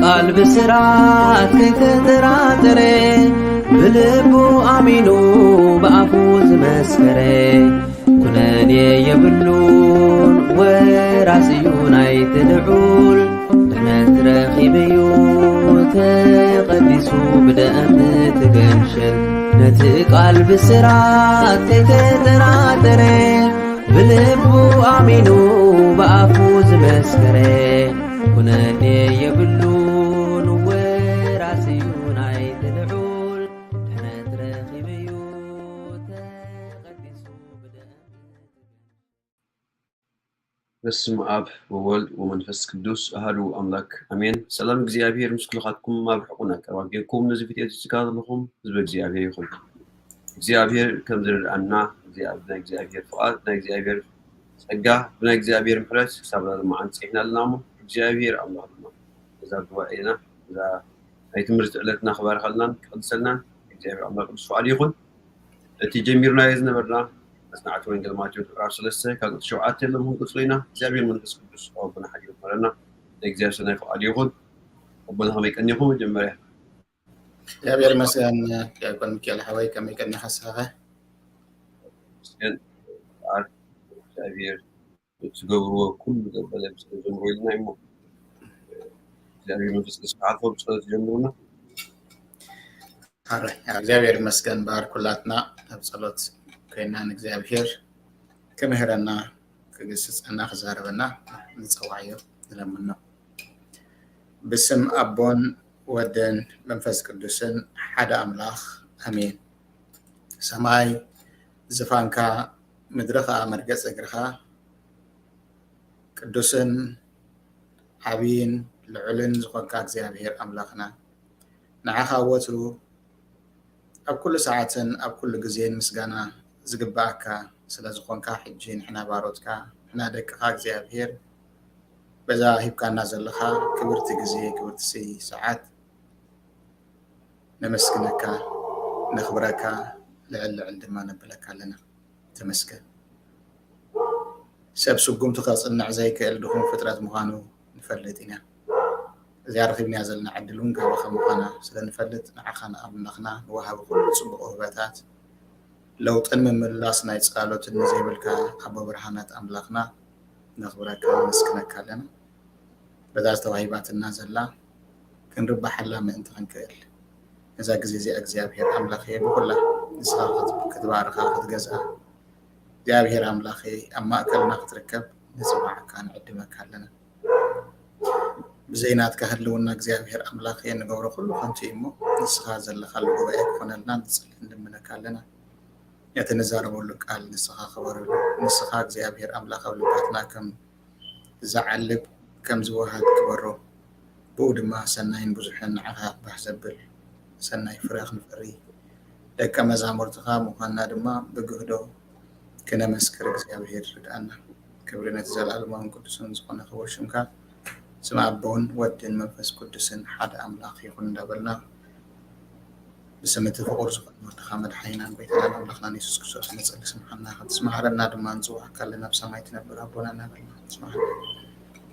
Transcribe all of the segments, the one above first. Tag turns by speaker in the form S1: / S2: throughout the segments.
S1: ቃል ብስራት ከይተጠራጠረ ብልቡ አሚኑ በአፉ ዝመስከረ ኩነኔ የብሉን ወራስዩ ናይቲ ልዑል ድሕነት ረኺበዩ ተቐዲሱ ብደም ትገንሸል ነቲ ቃል ብስራት ከይተጠራጠረ ብልቡ አሚኑ በአፉ ዝመስከረ ኩነኔ የብሉን ወራስዩ ናይቲ ልዑል ድሕነት ረኺበዩ ተቐዲሱ ብደም
S2: በስመ አብ ወወልድ ወመንፈስ ቅዱስ አሐዱ አምላክ አሜን። ሰላም እግዚአብሔር ምስ ኩልኻትኩም ኣብ ርሑቕን ኣብ ቀረባ ጌርኩም ነዚ ቪድዮ ዝትከታተልኩም ህዝቢ እግዚአብሔር ይኹን። እግዚአብሔር ከም ዝረድአና ናይ እግዚአብሔር ፍቓድ ናይ እግዚአብሔር ጸጋ ብናይ እግዚአብሔር ምሕረት ክሳብ ሎማዓንቲ ፅሒና ኣለና እሞ እግዚአብሔር አምላክ ድማ እዛ ጉባኤና እዛ ናይ ትምህርቲ ዕለትና ክባርኸልናን ክቅድሰልናን እግዚአብሔር አምላክ ቅዱስ ፈቃዱ ይኹን። እቲ ጀሚርናዮ ዝነበርና መጽናዕቲ ወንጌል ማቴዎስ ምዕራፍ 3 ካብ ቁጥሪ 7 ሎም ክንቅፅሎ ኢና። እግዚአብሔር መንፈስ ቅዱስ ኣቦና ሓዲሩ መረና ናይ እግዚአብሔር ሰናይ ፈቃዱ ይኹን። ኣቦና ከመይ ቀኒኹም መጀመርያ
S3: እግዚአብሔር ይመስገን። ዲያቆን ሚካኤል ሓወይ ከመይ ቀኒ ሓሳብኻ
S2: መስገን ቃል እግዚአብሔር ትገብርዎ ኩሉ ዘበለ ምስ ጀምሮ ኢልና እሞ እግዚአብሔር መንፈስ ቅዱስ ክዓልፎ ብፀሎት ጀምሩና።
S3: ኣራይ እግዚአብሔር ይመስገን። ባህር ኩላትና ኣብ ፀሎት ኮይና እግዚአብሔር ክምህረና ክግስጸና ክዛረበና ንፀዋዕዮ ንለምኖ። ብስም ኣቦን ወደን መንፈስ ቅዱስን ሓደ ኣምላኽ አሜን። ሰማይ ዝፋንካ ምድሪ ከዓ መርገፂ እግርኻ ቅዱስን ዓብይን ልዑልን ዝኾንካ እግዚአብሔር ኣምላኽና ንዓኻ ወቱ ኣብ ኩሉ ሰዓትን ኣብ ኩሉ ግዜን ምስጋና ዝግባእካ ስለ ዝኾንካ ሕጂ ንሕና ባሮትካ ንሕና ደቅኻ እግዚአብሔር በዛ ሂብካና ዘለኻ ክብርቲ ግዜ ክብርቲ ሰዓት ነመስግነካ ነኽብረካ ልዕል ልዕል ድማ ነብለካ ኣለና። ተመስገን። ሰብ ስጉምቲ ከፅንዕ ዘይክእል ድኹም ፍጥረት ምዃኑ ንፈልጥ ኢና። እዚኣ ረኺብና ዘለና ዕድል እውን ካብኻ ምዃና ስለ ንፈልጥ ንዓኻ ንኣምላኽና ንወሃቢ ኩሉ ፅቡቕ ውህበታት ለውጥን ምምላስ ናይ ፃሎትን ዘይብልካ ኣቦ ብርሃናት ኣምላኽና ነኽብረካ ነመስግነካ ኣለና። በዛ ዝተዋሂባትና ዘላ ክንርባሓላ ምእንቲ ክንክእል እዛ ግዜ እዚኣ እግዚአብሔር ኣምላኽ ብኩላ ንስኻ ክትባርኻ ክትገዝኣ እግዚአብሔር ኣምላኽ ኣብ ማእከልና ክትርከብ ንፅዋዕካ ንዕድመካ ኣለና። ብዘይናትካ ህልውና እግዚአብሔር ኣምላኽ ንገብሮ ኩሉ ከምቲ እሞ ንስኻ ዘለኻሉ ጉባኤ ክኾነልና ንፅሊ እንድምነካ ኣለና። ነቲ ንዛረበሉ ቃል ንስኻ ክበረሉ ንስኻ እግዚአብሔር ኣምላኽ ኣብ ልባትና ከም ዝዓልብ ከም ዝወሃብ ክበሮ ብኡ ድማ ሰናይን ብዙሕን ንዓኻ ባህ ዘብል ሰናይ ፍረ ክንፈሪ ደቀ መዛሙርትኻ ምዃንና ድማ ብግህዶ ክነመስክር እግዚአብሔር ርድአና። ክብሪ ነቲ ዘለኣለማውን ቅዱስን ዝኾነ ክቡር ሽምካ ስም ኣቦን ወድን መንፈስ ቅዱስን ሓደ ኣምላኽ ይኹን እንዳበልና بسم التفقر مرتخى مدحينا بيتنا أملاخنا نيسوس كريستوس نصلي سمحنا تسمح لنا دما نزوح كلنا بسمايتنا بربنا نبلنا تسمح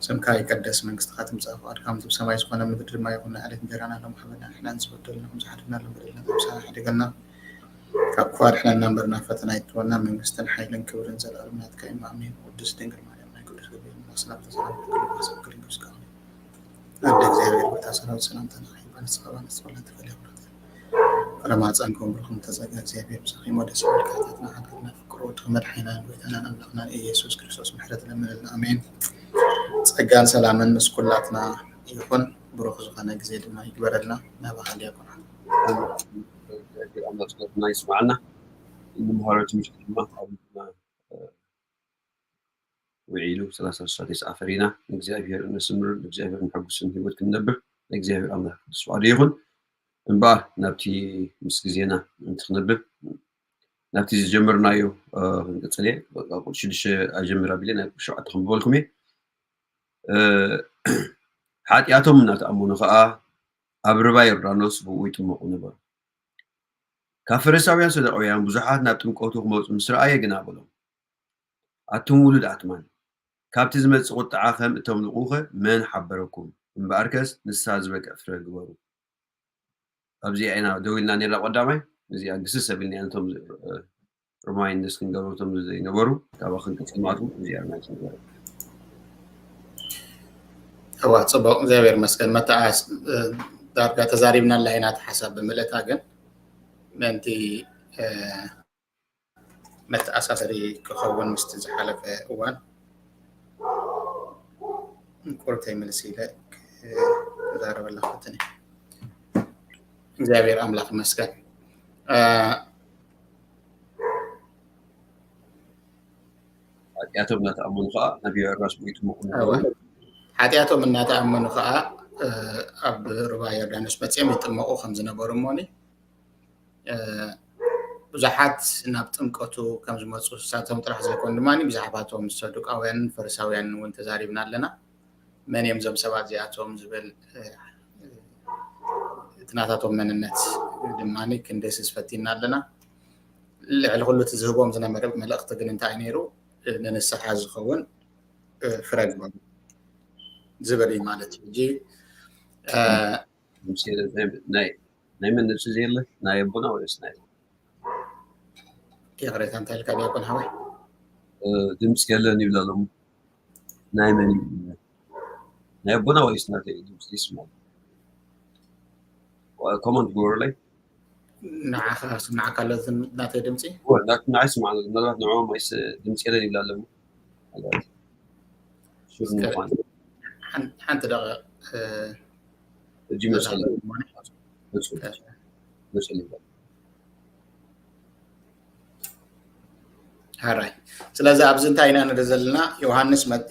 S3: سمك يقدس من قصتهم صافو أركام بسماي سبحانه من بدر ما يكون عليك جرانا لمحمدنا إحنا نسبت لنا مزحرنا لمبرنا بسنا حد قلنا كفار إحنا نمبرنا فتنا يتوانا من مستن حيلن كبرن زلال منات كاي مامين ودس دينجر ما يمنا يقول سبيل مصنع تسلام كل واسب كل مسكان عند እግዚአብሔር በታሰረው ሰላምታና ይባል ሰላም ሰላም ተፈልጋለሁ ረማጽ አንኮም ብርኩም ተዘጋ እግዚአብሔር ሰኺም ወደ ሰልካታትና ሀገርና ፍቅሩ ተመድሐና ወይታና አምላክና ኢየሱስ ክርስቶስ ምሕረት ለምንልና አሜን ጸጋን ሰላምን መስኩላትና ይሁን ብሩክ ዝኾነ ጊዜ ድማ ይግበረልና ናባህል ያቆና
S2: الله تقدرنا يسمعنا المهارات مش ما وعيلو 3 ساعة እግዚአብሔር እንስምር እግዚአብሔር ንሐጉስን ህይወት ክንነብር እግዚአብሔር አምላክ ተስፋ ይሁን እንባር ናብቲ ምስ ጊዜና እንትክነብር ናብቲ ዝጀመርናዮ እንቀጽለ ቁጥር 6 አጀምራ ቢለ ናብ 7 ክንበልኩም ሓጢያቶም እናተኣመኑ ከዓ ኣብ ርባ ዮርዳኖስ ብኡ ይጥመቁ ነበሩ ካብ ፈሪሳውያን ሰዱቃውያን ብዙሓት ናብ ጥምቀቱ ክመፁ ምስ ረኣየ ግን ኣበሎም ኣቱም ውሉድ ኣትማን ካብቲ ዝመጽእ ቁጥዓ ከም እቶም ንቑኸ መን ሓበረኩም እምበኣርከስ ንስሓ ዝበቅዕ ፍረ ግበሩ ኣብዚ ዓይና ደው ኢልና ነርና ቀዳማይ እዚኣ ግስስ ሰብልኒ ኣንቶም ሮማይንስ ክንገብሮቶም ዘይነበሩ ካብ ክንቅፅማቱ እዚኣ ናይ ሰንበረ
S3: هو ጽቡቕ እግዚአብሔር መስገን መታኣስ ዳርጋ ተዛሪብና ላይና ተሓሳብ ብምልእታ ግን መንቲ መተኣሳሰሪ ክኸውን ምስቲ ዝሓለፈ እዋን ቁርተይ መልሲ ኢለ ክዛረበላ ፈተነ እግዚአብሔር አምላክ መስገን
S2: ሓጢያቶም እናተኣመኑ ከዓ ነቢዩ ራስ ብኡ ይጥመቁ
S3: ሓጢያቶም እናተኣመኑ ከዓ ኣብ ሩባ ዮርዳኖስ መፅኦም ይጥመቁ ከም ዝነበሩ እሞኒ ብዙሓት ናብ ጥምቀቱ ከም ዝመፁ ሳቶም ጥራሕ ዘይኮን ድማኒ ብዛዕባቶም ሰዱቃውያን ፈሪሳውያን እውን ተዛሪብና ኣለና መን እዮም ዞም ሰባት እዚኣቶም ዝብል ትናታቶም መንነት ድማኒ ክንደስ ዝፈቲና ኣለና ልዕሊ ኩሉ እቲ ዝህቦም ዝነበረ መልእኽቲ ግን እንታይ ነይሩ ንንስሓ ዝኸውን ፍረ ግበሩ ዝብል እዩ ማለት እዩ
S2: ናይ መን ንርሲ ዘየለ ናይ ኣቦና ወይስ ናይ
S3: يغريت أنت الكلام يكون هواي
S2: ድምፅ የለን ይብላሎም ናይ መን ናይ ኣቦና ወይስ ናይ ድምፅ ይስማ ኮመንት ጎር ላይ
S3: نعك لازم ناتي دمتي
S2: لكن نعيس مع النظرات نوعهم ويس دمتي يلا يبلالهم شوف نوعان
S3: حنت دغ
S2: جي مسألة مسألة
S3: هراي ስለዚህ ኣብዚ እንታይ ኢና ንርኢ ዘለና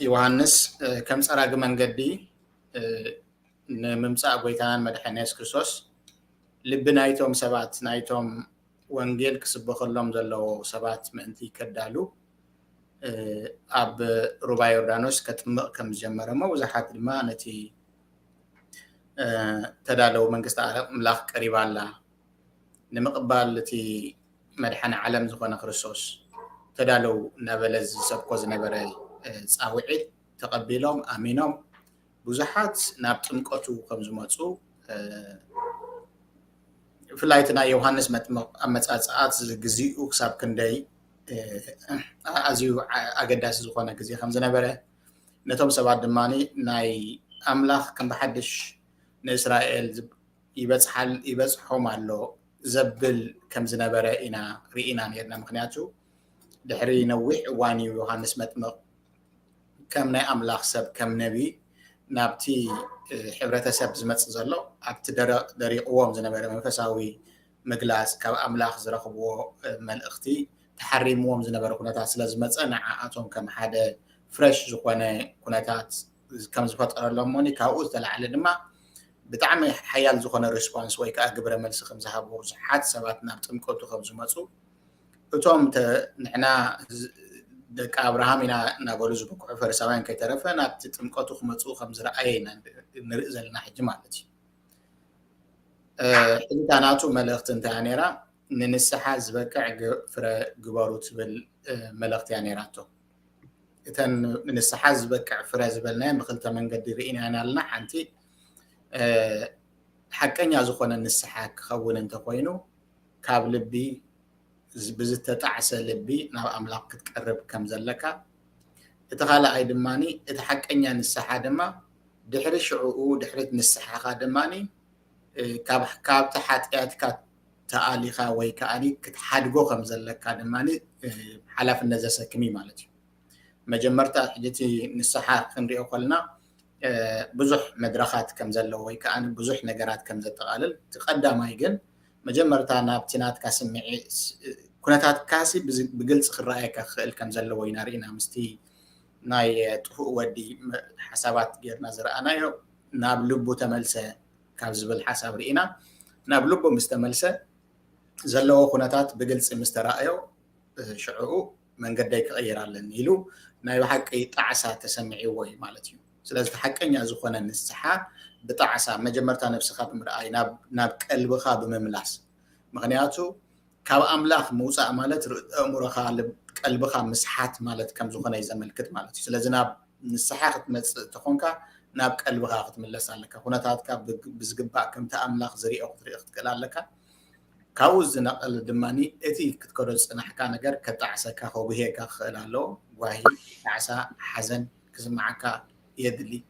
S3: ዮሃንስ ከም ፀራጊ መንገዲ ንምምፃእ ጎይታናን መድሓኒና ኢየሱስ ክርስቶስ ልቢ ናይቶም ሰባት ናይቶም ወንጌል ክስበኸሎም ዘለዎ ሰባት ምእንቲ ከዳሉ ኣብ ሩባ ዮርዳኖስ ከጥምቕ ከም ዝጀመረ መብዛሕት ድማ ነቲ ተዳለው መንግስቲ ኣምላኽ ቀሪባላ ንምቕባል እቲ መድሓኒ ዓለም ዝኾነ ክርስቶስ ተዳለው ነበለ ዝሰብኮ ዝነበረ ፃውዒት ተቐቢሎም ኣሚኖም ብዙሓት ናብ ጥምቀቱ ከም ዝመፁ ፍላይት ናይ ዮሃንስ መጥምቕ ኣመፃፅኣት ግዜኡ ክሳብ ክንደይ ኣዝዩ ኣገዳሲ ዝኾነ ግዜ ከም ዝነበረ ነቶም ሰባት ድማኒ ናይ ኣምላኽ ከም ብሓድሽ ንእስራኤል ይበፅሖም ኣሎ ዘብል ከም ዝነበረ ኢና ርኢና ነርና ምክንያቱ ድሕሪ ነዊሕ እዋን እዩ ዮሃንስ መጥምቕ ከም ናይ ኣምላኽ ሰብ ከም ነቢ ናብቲ ሕብረተሰብ ዝመፅእ ዘሎ ኣብቲ ደሪቕዎም ዝነበረ መንፈሳዊ ምግላፅ ካብ ኣምላኽ ዝረኽብዎ መልእኽቲ ተሓሪምዎም ዝነበረ ኩነታት ስለ ዝመፀ ንዓኣቶም ከም ሓደ ፍሬሽ ዝኾነ ኩነታት ከም ዝፈጠረሎም ሞኒ ካብኡ ዝተላዕለ ድማ ብጣዕሚ ሓያል ዝኾነ ሪስፖንስ ወይ ከዓ ግብረ መልሲ ከም ዝሃብዎ ብዙሓት ሰባት ናብ ጥምቀቱ ከም ዝመፁ እቶም ንሕና ደቂ ኣብርሃም ኢና እናበሉ ዝበክዑ ፈሪሳውያን ከይተረፈ ናብቲ ጥምቀቱ ክመፁ ከም ዝረኣየ ኢና ንርኢ ዘለና ሕጂ ማለት እዩ ሕልታ ናቱ መልእኽቲ እንታይ ነይራ ንንስሓ ዝበቅዕ ፍረ ግበሩ ትብል መልእኽቲ እያ ነይራቶ እተን ንንስሓ ዝበቅዕ ፍረ ዝበልናየን ብክልተ መንገዲ ርኢና ኣለና ሓንቲ ሓቀኛ ዝኾነ ንስሓ ክኸውን እንተኮይኑ ካብ ልቢ بزتتعس لبي ناب أملاك تقرب كم زلكا اتخالى أي دماني اتحقنيا نسحا دما دحر شعوء دحرت نسحا دماني كاب تحت اعتكات تآليخا ويكاني كتحادقو خم زلكا دماني حلاف النزا سكمي مالتي مجمرتا حجتي نسحا خنريو قلنا بزح مدرخات كم زلو ويكاني بزح نقرات كم زلتغالل تقدم هايقن مجمرتا نابتنات كاسمعي كونتات كاسي بقلص خرائك خيل كم زلو وينارينا مستي ناي طفو ودي حسابات غيرنا زرعنا يو ناب لبو تملسه كابز بالحساب رئينا ناب لبو مستملسه زلو كونتات بقلص مسترائيو شعوء من قديك غيرالن يلو ناي حقي طعسا تسمعي وي مالتي سلازي حقنيا زخونه نسحا بطعسا مجمرتا نفسخا بمرأي ناب قلبخا بمملاس مغنياتو كاب أملاخ موسى مالت أمورخا قلبخا مسحات مالت كم زخونه يزملكت مالتي سلازي ناب نسحا تخونكا ناب قلبخا ختملس لك كونتاتكا بزغبا كم تأملاخ زريئو طريق تقلالك كاوز نقل دماني اتي كتكرر صنحكا نجر كتعسكا هو بهيكا خلالو واهي تعسا حزن كسمعكا يدلي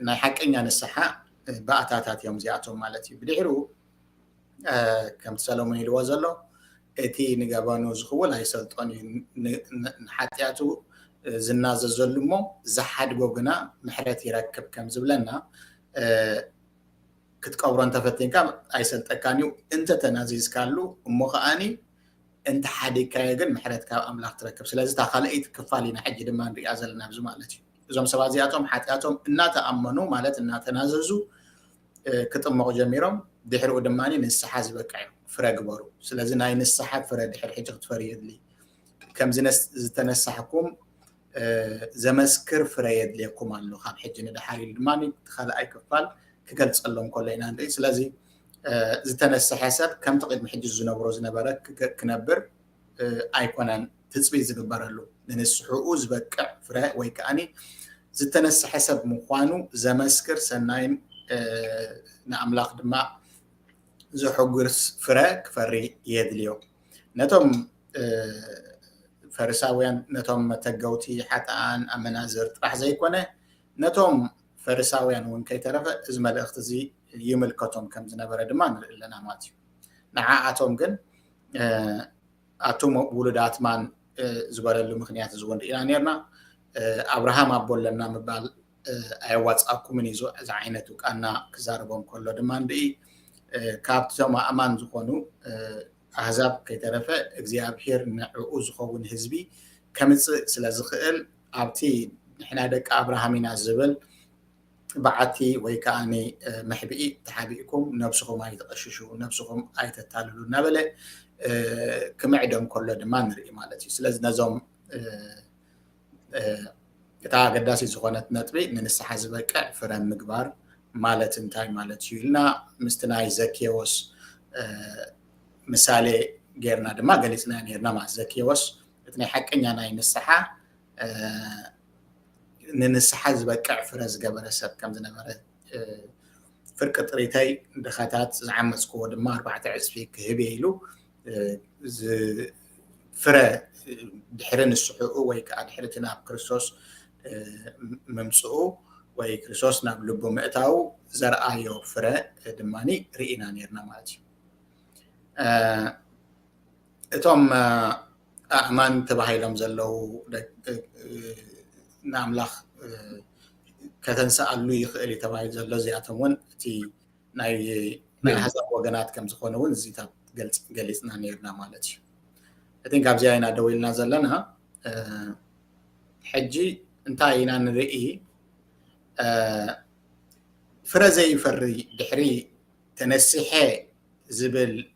S3: ناي حقنيا نسحا باتاتات يوم زياتهم مالتي بدحرو كم تسالومن يلو زلو اتي نغابانو زخول هيسلطوني حتياتو زنازه زلمو زحدغو غنا محرت يركب كم زبلنا كتقبرن تفتنكا ايسلطكانيو انت تنازيز كالو امخاني انت حديكا يغن محرت كاب املاك تركب سلازي تا خالئيت كفالينا حج دما نريا زلنا بزو مالتي اذا سبازياتهم حتياتهم انات امنو مالت انات تناززو كطمق جميرهم دحرو دماني نسحا زبقعي فرغبرو سلازي ناي نسحا فرد دحر حجق تفريد لي كم زتنسحكم زمسكر فريد ليكم الله خان حجن دحاري دماني خلأي كفال كقلص لهم كلنا ندي سلازي زتنسح حساب كم تقد محج الزنبرو زنبرك كنبر ايكونان تصبي زغبرلو لنسحو زبقع فرا ويكاني زتنسح حساب مخوانو زمسكر سناين نأملاق دماء زحقرس فراك فري يدليو نتم فرساويان نتم تقوتي حتى ان امنازر راح زي كونه نتم فرساويان وين كي ترف ازم الاختزي يملكتهم كم زنبر دمان لنا ماتيو نعاتهم جن اتوم ولدات مان زبرلو مخنيات زوند ايرانيرنا ابراهام ابول لنا مبال اي واتساب كومينيزو از عينتو كانا كزاربون كله دمان دي كابتما امان زخونو احزاب كيترفه اغزيابير نعو زخون حزبي كمص سلازخل ابتي نحنا دق ابراهامينا زبل بعتي ويكاني محبي تحبيكم نفسكم ما يتقششوا نفسكم اي تتاللوا نبله كمعدم كله دمان ري مالتي سلاز نزوم كتا قداسي زخونت نطبي ننسحا زبقع فرن مقبار مالت انتاي مالت يلنا مستناي زكيوس مثالي غيرنا دما قليتنا نيرنا مع زكيوس اتني حقنيا ناي نسحا ننسحا زبقع فرز قبل سب كم زنبره فرق طريتاي دخاتات زعمصكو دما 4 عصفي كهبيلو فرا دحرن السحو ويكا دحرتنا بكريستوس ممصو وي كريستوس ناب لبو مئتاو زرآيو فرا دماني رئينا نيرنا مالتي اتوم امان تباهيلهم زلو ناملاخ كتنسألو يخيلي تباهيل زلو زياتمون تي ناي حساب وغنات كم زخونون زيتاب قليسنا نيرنا مالتي اتين كابزي اينا دويلنا زلنا حجي انتاينا نرئي فرزي فري دحري تنسحي زبل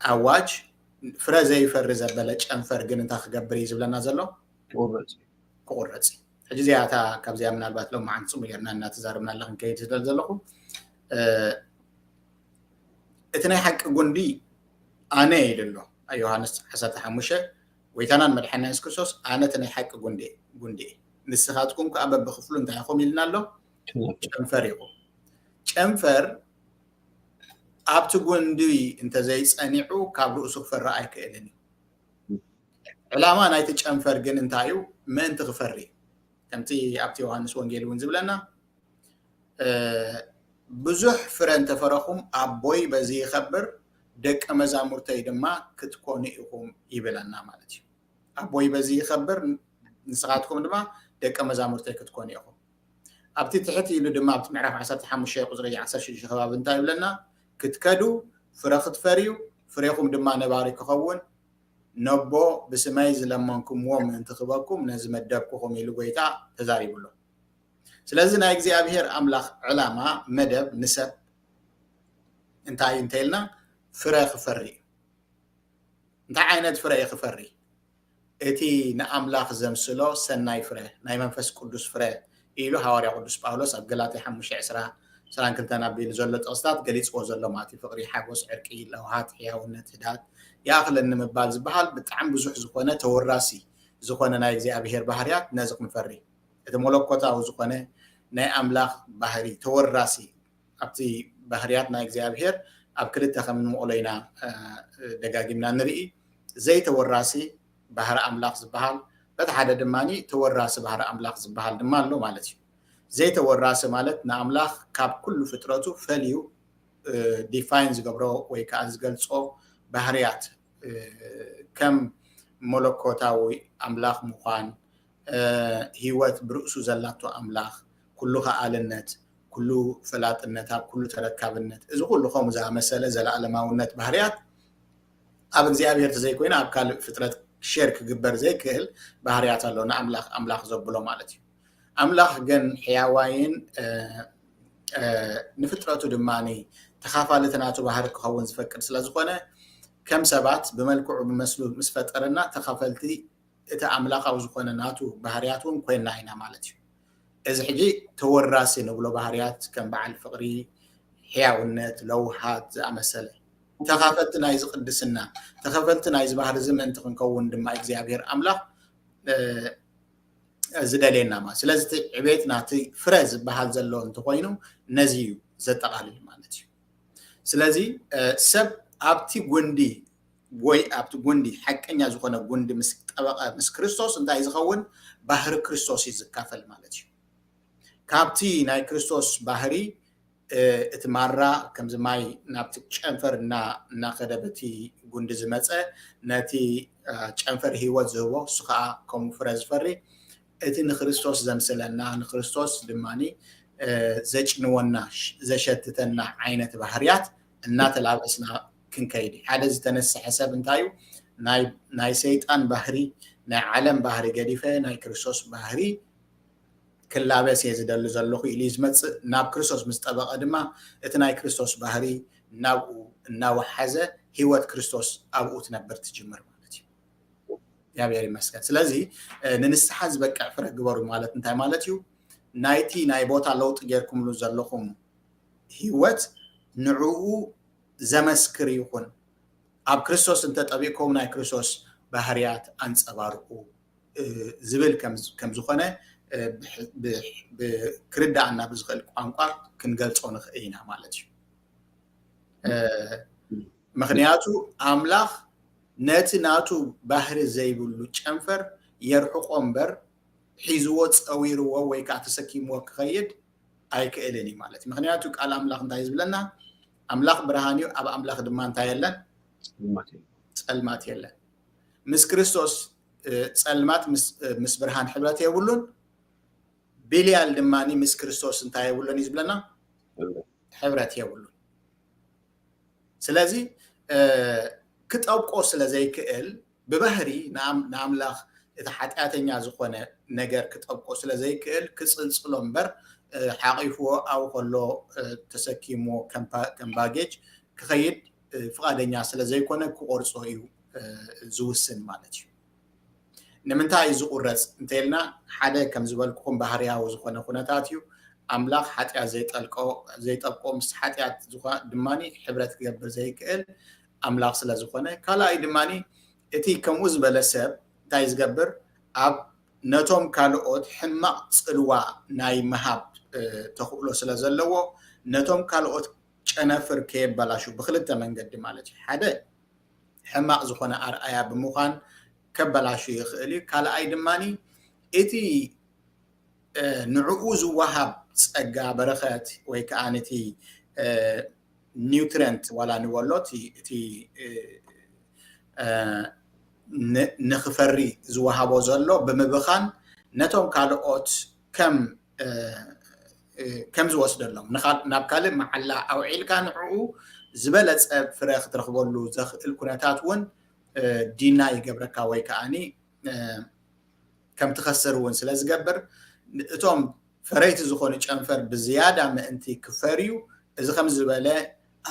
S3: اواج فرزي فرز بلج انفر جن انت خبري زبلنا زلو قرصي حجي زياتا كابزي منالبات لو ما عنصم يرنا ان تزاربنا لخن كيد زلزلكم اتني حق غندي انا يدلو يوحنس حسات حمشه ويتانان مدحنا اسكسوس انا تني حق غندي نسخاتكم كأبب بخفلو انت ياخوم يلنا له چنفر يقو چنفر ኣብቲ ጉንዲ እንተዘይ ጸኒዑ ካብ ርእሱ ክፈርእ ኣይክእልን እዩ ዕላማ ናይቲ ጨንፈር ግን እንታይ እዩ ምእንቲ ክፈሪ ከምቲ ኣብቲ ዮሃንስ ወንጌል እውን ዝብለና ብዙሕ ፍረ እንተፈረኹም ኣቦይ በዚ ይኸብር ደቀ መዛሙርተይ ድማ ክትኮኑ ኢኹም ይብለና ማለት እዩ ኣቦይ በዚ ይኸብር ንስኻትኩም ድማ ደቀ መዛሙርተይ ክትኮኑ ኢኹም ኣብቲ ትሕቲ ኢሉ ድማ ኣብቲ ምዕራፍ 15 ቁፅሪ 16 ከባቢ እንታይ ይብለና ክትከዱ ፍረ ክትፈርዩ ፍሬኹም ድማ ነባሪ ክኸውን ነቦ ብስመይ ዝለመንኩምዎ ምእንቲ ክበኩም ነዚ መደብኩኹም ኢሉ ጎይታ ተዛሪብሎ ስለዚ ናይ እግዚኣብሔር ኣምላኽ ዕላማ መደብ ንሰብ እንታይ እንተይልና ፍረ ክፈሪ እንታይ ዓይነት ፍረ ክፈሪ እቲ ንኣምላኽ ዘምስሎ ሰናይ ፍረ ናይ መንፈስ ቅዱስ ፍረ ኢሉ ሐዋርያ ቅዱስ ጳውሎስ ኣብ ገላትያ 5:22 ኣቢሉ ዘሎ ጥቕስታት ገሊፅዎ ዘሎ ማለት ፍቅሪ ሓጎስ ዕርቂ ለውሃት ሕያውነት ህዳት ያኽለን ምባል ዝበሃል ብጣዕሚ ብዙሕ ዝኾነ ተወራሲ ዝኾነ ናይ እግዚኣብሔር ባህርያት ነዚ ክንፈሪ እቲ መለኮታዊ ዝኾነ ናይ ኣምላኽ ባህሪ ተወራሲ ኣብቲ ባህርያት ናይ እግዚኣብሔር ኣብ ክልተ ከም ንመቕለይና ደጋጊምና ንርኢ ዘይተወራሲ ባህሪ ኣምላኽ ዝበሃል በቲ ሓደ ድማኒ ተወራሲ ባህሪ ኣምላኽ ዝበሃል ድማ ኣሎ ማለት እዩ ዘይተወራሲ ማለት ንኣምላኽ ካብ ኩሉ ፍጥረቱ ፈልዩ ዲፋይን ዝገብሮ ወይ ከዓ ዝገልጾ ባህርያት ከም መለኮታዊ ኣምላኽ ምዃን ህይወት ብርእሱ ዘላቶ ኣምላኽ ኩሉ ከኣልነት ኩሉ ፈላጥነት ኣብ ኩሉ ተረካብነት እዚ ኩሉ ከምኡ ዝኣመሰለ ዘለኣለማውነት ባህርያት ኣብ እግዚኣብሔር ተዘይኮይና ኣብ ካልእ ፍጥረት ሼር ክግበር ዘይክእል ባህርያት ኣሎ ንኣምላኽ ኣምላኽ ዘብሎ ማለት እዩ ኣምላኽ ግን ሕያዋይን ንፍጥረቱ ድማኒ ተኻፋልቲ ናቱ ባህሪ ክኸውን ዝፈቅድ ስለ ዝኾነ ከም ሰባት ብመልክዑ ብመስሉ ምስ ፈጠረና ተኻፈልቲ እቲ ኣምላኻዊ ዝኾነ ናቱ ባህርያት እውን ኮይና ኢና ማለት እዩ እዚ ሕጂ ተወራሲ ንብሎ ባህርያት ከም በዓል ፍቅሪ ሕያውነት ለውሃት ዝኣመሰለ ተኻፈልቲ ናይ ዝቅድስና ተኻፈልቲ ናይ ዝበሃር ዝምእንቲ ክንከውን ድማ እግዚኣብሔር ኣምላኽ ዝደልየና ማለት ስለዚ ዕቤት ናቲ ፍረ ዝበሃል ዘሎ እንተኮይኑ ነዚ እዩ ዘጠቃልል ማለት እዩ ስለዚ ሰብ ኣብቲ ጉንዲ ወይ ኣብቲ ጉንዲ ሓቀኛ ዝኾነ ጉንዲ ምስ ጠበቐ ምስ ክርስቶስ እንታይ ዝኸውን ባህሪ ክርስቶስ ይዝካፈል ማለት እዩ ካብቲ ናይ ክርስቶስ ባህሪ እቲ ማራ ከምዚ ማይ ናብቲ ጨንፈር እናኸደ በቲ ጉንዲ ዝመፀ ነቲ ጨንፈር ህይወት ዝህቦ እሱ ከዓ ከምኡ ፍረ ዝፈሪ እቲ ንክርስቶስ ዘምስለና ንክርስቶስ ድማኒ ዘጭንወና ዘሸትተና ዓይነት ባህርያት እናተላበስና ክንከይድ ሓደ ዝተነስሐ ሰብ እንታይ እዩ ናይ ሰይጣን ባህሪ ናይ ዓለም ባህሪ ገዲፈ ናይ ክርስቶስ ባህሪ ክላበስ እየ ዝደሊ ዘለኹ ኢሉ ዝመፅእ ናብ ክርስቶስ ምስ ጠበቐ ድማ እቲ ናይ ክርስቶስ ባህሪ ናብኡ እናወሓዘ ህይወት ክርስቶስ ኣብኡ ትነብር ትጅምር ማለት እዩ እግዚአብሔር ይመስገን ስለዚ ንንስሓ ዝበቅዕ ፍረ ግበሩ ማለት እንታይ ማለት እዩ ናይቲ ናይ ቦታ ለውጥ ጌርኩምሉ ዘለኹም ህይወት ንዕኡ ዘመስክር ይኹን ኣብ ክርስቶስ እንተጠቢቅኩም ናይ ክርስቶስ ባህርያት አንጸባርቁ ዝብል ከም ዝኾነ ብክርዳእና ብዝኽእል ቋንቋ ክንገልጾ ንኽእል ኢና ማለት እዩ ምክንያቱ ኣምላኽ ነቲ ናቱ ባህሪ ዘይብሉ ጨንፈር የርሕቆ እምበር ሒዝዎ ፀዊርዎ ወይ ከዓ ተሰኪምዎ ክኸይድ ኣይክእልን እዩ ማለት እዩ ምክንያቱ ቃል ኣምላኽ እንታይ ዝብለና ኣምላኽ ብርሃን እዩ ኣብ ኣምላኽ ድማ እንታይ የለን ፀልማት የለን ምስ ክርስቶስ ፀልማት ምስ ብርሃን ሕብረት የብሉን ብልያል ድማኒ ምስ ክርስቶስ እንታይ የብሉን እዩ ዝብለና ሕብረት የብሉን ስለዚ ክጠብቆ ስለ ዘይክእል ብባህሪ ንኣምላኽ እቲ ሓጢኣተኛ ዝኾነ ነገር ክጠብቆ ስለ ዘይክእል ክፅልፅሎ እምበር ሓቂፍዎ ኣብ ከሎ ተሰኪሞ ከም ባጌጅ ክኸይድ ፍቃደኛ ስለ ዘይኮነ ክቆርፆ እዩ ዝውስን ማለት እዩ ንምንታይ ዝቁረፅ እንተይልና ሓደ ከም ዝበልኩኩም ባህርያዊ ዝኾነ ኩነታት እዩ ኣምላኽ ሓጢኣት ዘይጠብቆ ምስ ሓጢኣት ዝኾነ ድማኒ ሕብረት ክገብር ዘይክእል ኣምላኽ ስለ ዝኾነ ካልኣይ ድማኒ እቲ ከምኡ ዝበለ ሰብ እንታይ ዝገብር ኣብ ነቶም ካልኦት ሕማቕ ፅልዋ ናይ መሃብ ተኽእሎ ስለ ዘለዎ ነቶም ካልኦት ጨነፍር ከይበላሹ ብክልተ መንገዲ ማለት እዩ ሓደ ሕማቅ ዝኾነ ኣርኣያ ብምዃን ከበላሹ ይኽእል እዩ ካልኣይ ድማኒ እቲ ንዕኡ ዝወሃብ ፀጋ በረኸት ወይ ከዓ ነቲ ኒውትረንት ዋላ ንበሎ እቲ ንኽፈሪ ዝወሃቦ ዘሎ ብምብኻን ነቶም ካልኦት ከም ዝወስደሎም ናብ ካልእ መዓላ ኣውዒልካ ንዕኡ ዝበለፀ ፍረ ክትረኽበሉ ዘኽእል ኩነታት እውን ዲና ይገብረካ ወይ ከዓኒ ከም ትኸስር እውን ስለ ዝገብር እቶም ፈረይቲ ዝኾኑ ጨንፈር ብዝያዳ ምእንቲ ክፈርዩ እዚ ከም ዝበለ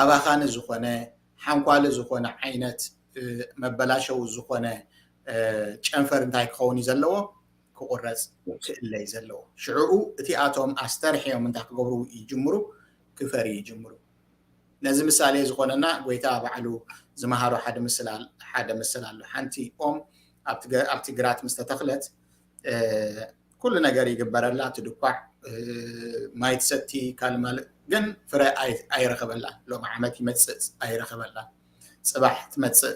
S3: ኣባኻኒ ዝኾነ ሓንኳሊ ዝኾነ ዓይነት መበላሸው ዝኾነ ጨንፈር እንታይ ክኸውን እዩ ዘለዎ ክቁረፅ ክእለይ ዘለዎ ሽዑኡ እቲኣቶም ኣስተርሕዮም እንታይ ክገብሩ ይጅምሩ ክፈሪ ይጅምሩ ነዚ ምሳሌ ዝኾነና ጎይታ ባዕሉ ዝመሃሮ ሓደ ምስል ኣሎ ሓንቲ ኦም ኣብቲ ግራት ምስ ተተኽለት ኩሉ ነገር ይግበረላ ትድኳዕ ማይ ትሰቲ ካልእ ግን ፍረ ኣይረኸበላን ሎም ዓመት ይመፅእ ኣይረኸበላን ፅባሕ ትመፅእ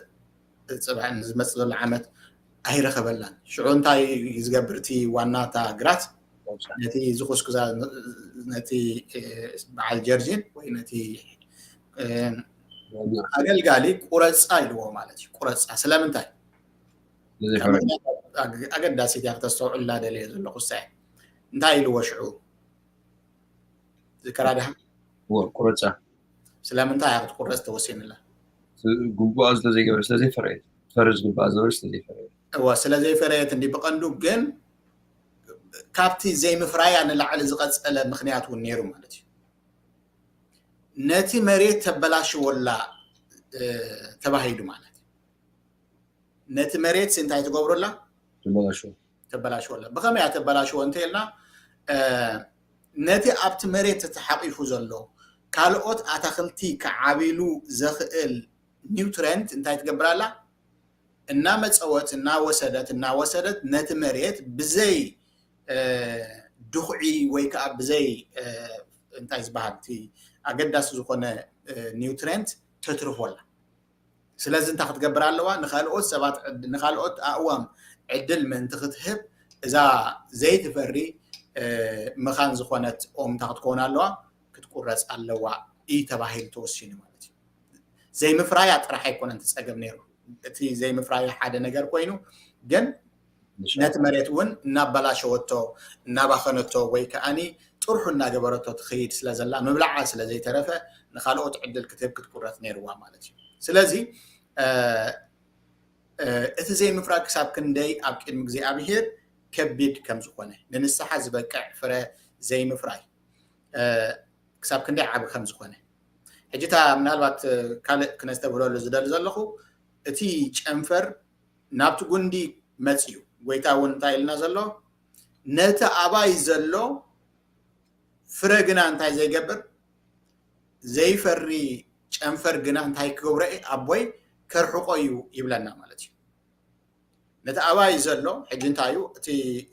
S3: ፅባሕ ዝመፅእ ዘሎ ዓመት ኣይረኸበላን ሽዑ እንታይ ዝገብር እቲ ዋናታ ግራት ነቲ ዝኹስኩዛ ነቲ በዓል ጀርጂን ወይ ነቲ ኣገልጋሊ ቁረፃ ኢልዎ ማለት እዩ ቁረፃ ስለምንታይ ኣገዳሲት እያ ክተስተውዕላ ደልየ ዘለኹ ሳይ እንታይ ኢልዎ ሽዑ ዝከራ ድሃ
S2: ቁረፃ
S3: ስለምንታይ ክትቁረፅ ተወሲንላ
S2: ጉቡኣ ስለዘይገበረ ስለዘይፈረየት ፈርዝ ጉቡኣ ዝነበረ ስለዘይፈረየት
S3: ስለዘይፈረየት እንዲ ብቐንዱ ግን ካብቲ ዘይምፍራያ ንላዕሊ ዝቐፀለ ምክንያት እውን ነይሩ ማለት እዩ ነቲ መሬት ተበላሽወላ ተባሂሉ ማለት እዩ ነቲ መሬት እንታይ ትገብሩላ ተበላሽወላ ብኸመይ ተበላሽዎ እንተኢልና ነቲ ኣብቲ መሬት ተሓቂፉ ዘሎ ካልኦት ኣታክልቲ ክዓቢሉ ዘኽእል ኒውትረንት እንታይ ትገብራላ እናመፀወት እናወሰደት ነቲ መሬት ብዘይ ድኹዒ ወይ ከዓ ብዘይ እንታይ ዝበሃል እቲ ኣገዳሲ ዝኾነ ኒውትረንት ተትርፎላ ስለዚ እንታይ ክትገብር ኣለዋ ንኻልኦት ሰባት ንኻልኦት ኣእዋም ዕድል ምእንቲ ክትህብ እዛ ዘይትፈሪ መኻን ዝኾነት ኦም እንታይ ክትከውን ኣለዋ ክትቁረፅ ኣለዋ ኢ ተባሂሉ ተወሲኑ ማለት እዩ ዘይምፍራያ ጥራሕ ኣይኮነን ትፀገም ነይሩ እቲ ዘይምፍራያ ሓደ ነገር ኮይኑ ግን ነቲ መሬት እውን እናበላሸወቶ እናባኸነቶ ወይ ከዓኒ ጥርሑ እናገበረቶ ትኸይድ ስለ ዘላ ምብላዓ ስለ ዘይተረፈ ንኻልኦት ዕድል ክትህብ ክትቁረፅ ነይርዋ ማለት እዩ ስለዚ እቲ ዘይምፍራይ ክሳብ ክንደይ ኣብ ቅድሚ እግዚኣብሔር ከቢድ ከም ዝኾነ ንንስሓ ዝበቅዕ ፍረ ዘይምፍራይ ክሳብ ክንደይ ዓብ ከም ዝኾነ ሕጂታ ምናልባት ካልእ ክነስተብህለሉ ዝደሊ ዘለኹ እቲ ጨንፈር ናብቲ ጉንዲ መፅዩ ጎይታ እውን እንታይ ኢልና ዘሎ ነቲ ኣባይ ዘሎ ፍረ ግና እንታይ ዘይገብር ዘይፈሪ ጨንፈር ግና እንታይ ክገብሮ ኣቦይ ከርሕቆ እዩ ይብለና ማለት እዩ ነቲ ኣባይ ዘሎ ሕጂ እንታይ እዩ እቲ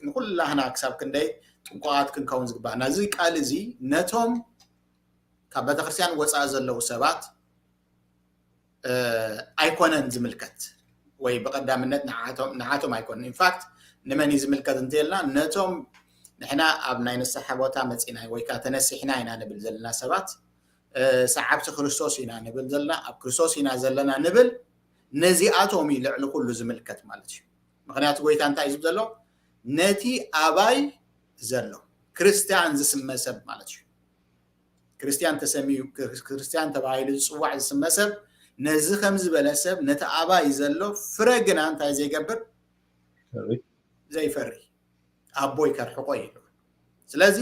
S3: ንኩላህና ክሳብ ክንደይ ጥንቁቃት ክንከውን ዝግባእና እዚ ቃል እዚ ነቶም ካብ ቤተክርስትያን ወፃኢ ዘለው ሰባት ኣይኮነን ዝምልከት ወይ በቀዳምነት ንዓቶም ኣይኮነን ኢንፋክት ንመን ዝምልከት እንተልና ነቶም ንሕና ኣብ ናይ ንስሓ ቦታ መፂና ወይ ከዓ ተነሲሕና ኢና ንብል ዘለና ሰባት ሰዓብቲ ክርስቶስ ኢና ንብል ዘለና ኣብ ክርስቶስ ኢና ዘለና ንብል ነዚኣቶም ልዕሊ ኩሉ ዝምልከት ማለት እዩ ምክንያቱ ጎይታ እንታይ እዩ ዘሎ ነቲ ኣባይ ዘሎ ክርስቲያን ዝስመ ሰብ ማለት እዩ ክርስቲያን ተሰሚዩ ክርስቲያን ተባሂሉ ዝፅዋዕ ዝስመ ሰብ ነዚ ከም ዝበለ ሰብ ነቲ ኣባይ ዘሎ ፍረ ግና እንታይ ዘይገብር ዘይፈሪ ኣቦይ ከርሕቆ እዩ ስለዚ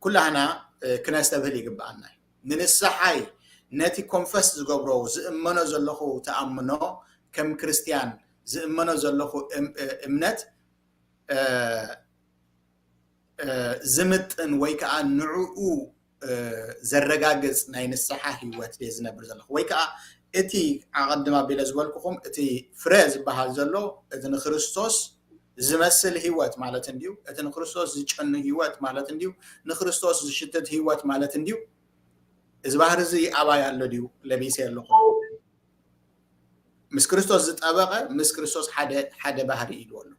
S3: ኩላህና ክነስተብህል ይግባአና ንንስሓይ ነቲ ኮንፈስ ዝገብሮ ዝእመኖ ዘለኹ ተኣምኖ ከም ክርስቲያን ዝእመኖ ዘለኹ እምነት ዝምጥን ወይ ከዓ ንዕኡ ዘረጋግፅ ናይ ንስሓ ህይወት ዝነብር ዘለኹ ወይ ከዓ እቲ ኣቐድማ ኣቢለ ዝበልኩኹም እቲ ፍረ ዝበሃል ዘሎ እቲ ንክርስቶስ ዝመስል ህይወት ማለት እንድዩ እቲ ንክርስቶስ ዝጨኑ ህይወት ማለት እንድዩ ንክርስቶስ ዝሽትት ህይወት ማለት እንድዩ إذا بحر زي أبا يالله ديو لبيس يالله مس كريستوس زتأبقى مس كريستوس حدا بحري يلوله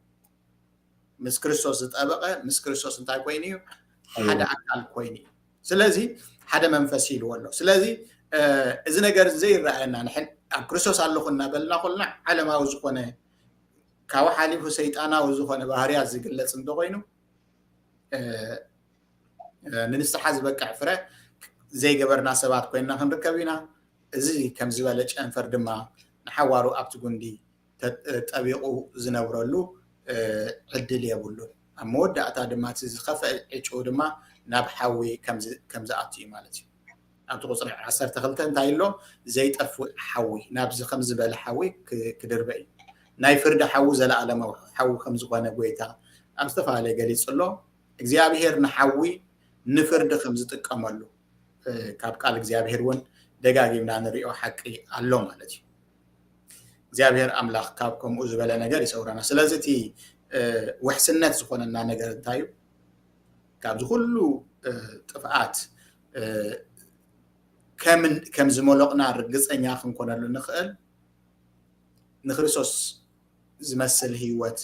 S3: مس كريستوس زتأبقى مس كريستوس انتاي كويني حدا أكل كويني سلازي حدا منفس يلوله سلازي إذا نجار زي رأينا نحن كريستوس قال له قلنا بلنا قلنا على ما وزقنا كاو حالي سيطانا وزقنا بحريات زي قلت صندوقينو ننستحاز بقى عفرة زي جبرنا سبات كوينا خنركبينا زي كم زبالة أنفر دما نحوارو أبتقندي تطبيقو زنورلو عدل يبولو أمود أتا دما تزخف إيشو دما نابحاوي كم زاتي مالتي أبتقصر عصر تخلتن تايلو زي تفو حاوي نابز خمس زبالة حاوي كدربي نايفرد حاو زلا على مو حاو خمس قوانا قويتا أمستفى علي قليل صلو እግዚአብሔር نحوي نفرد خمس تقاملو ካብ ቃል እግዚአብሔር ወን ደጋጊምና ንሪኦ ሓቂ ኣሎ ማለት እዩ እግዚአብሔር አምላኽ ካብ ከምኡ ዝበለ ነገር ይሰውራና ስለዚ እቲ ውሕስነት ዝኾነና ነገር እንታዩ ካብ ዝኩሉ ጥፍኣት ከም ዝመለቕና ርግፀኛ ክንኮነሉ ንኽእል ንክርስቶስ ዝመስል ህይወት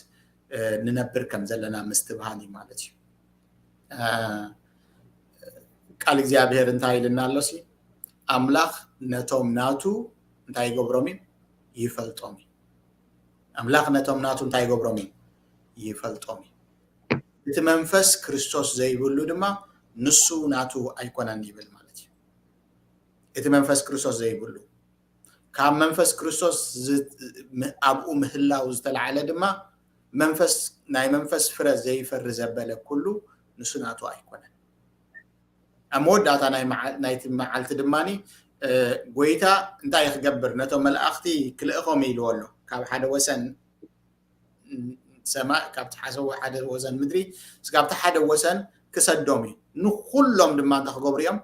S3: ንነብር ከም ዘለና ምስትብሃኒ ማለት እዩ ቃል እግዚአብሔር እንታይ ይልናል ሲ አምላኽ ነቶም ናቱ እንታይ ይገብሮም ይፈልጦም አምላኽ ነቶም ናቱ እንታይ ይገብሮም ይፈልጦም እቲ መንፈስ ክርስቶስ ዘይብሉ ድማ ንሱ ናቱ ኣይኮነን ይብል ማለት እዩ እቲ መንፈስ ክርስቶስ ዘይብሉ ካብ መንፈስ ክርስቶስ ኣብኡ ምህላው ዝተልዓለ ድማ መንፈስ ናይ መንፈስ ፍረ ዘይፈር ዘበለ ኩሉ ንሱ ናቱ ኣይኮነን أمود داتا نايت معلت دماني قويتا انتا يخقبر نتو ملأختي كل اخومي يلولو كاب حدا وسن سماء كابت حاسو حدا وسن مدري سكابت حدا وسن كسدومي نو كلهم دمان تخقبر يوم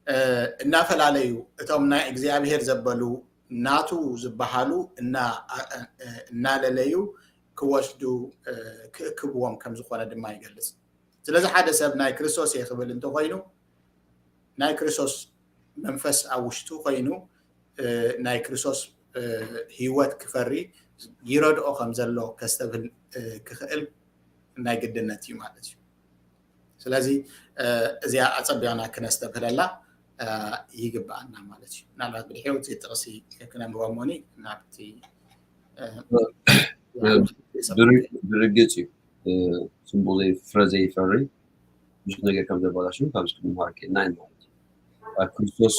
S3: النافل عليو اتوم نا اكزيابير زبالو ناتو زبحالو انا لليو كواشدو كبوام كم زخوانا دمان يقلس ስለዚህ ሓደ ሰብ ናይ ክርስቶስ ይኽብል እንተ ኮይኑ ናይ ክርስቶስ መንፈስ አውሽቱ ኮይኑ ናይ ክርስቶስ ህይወት ክፈሪ ይረድኦ ከም ዘሎ ከስተብል ክኽእል ናይ ግድነት እዩ ማለት እዩ ስለዚህ እዚኣ አጸብያና ክነስተብለላ ይግባአና ማለት እዩ ናላት ብድሕሪው ጥቕሲ ክነንብቦሞኒ ናብቲ
S2: ድርግጽ سمبولي فرزي فري مش نجا كم دبلاشو كابس كم هاركي ناين مالتي كريستوس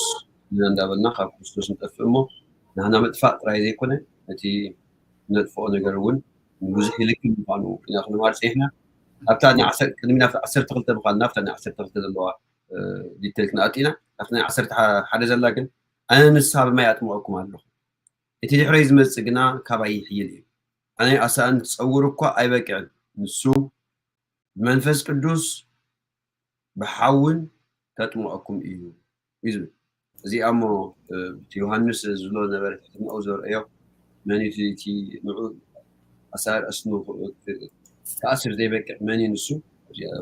S2: نندابلنا خا كريستوس نتفهمو نحنا مدفع رايزي كونه التي ندفع نجرون نوزح لك بانو نحن مارس إحنا أبتاني عصر كلمنا في عصر تغلط بقالنا أبتاني عصر تغلط اللواء دي تلكنا أتينا أبتاني عصر حدث لكن أنا نصاب ما يأتمعكم على التي حريز مسجنا كباي حيلي أنا أصلا تصورك أي بقعد نسو منفس قدوس بحاول تطمعكم إيو إذن زي أمو يوحنس زلو نبرت حتم أوزور أيو ماني تي نعود أسار أسنو تأثير زي بك ماني نسو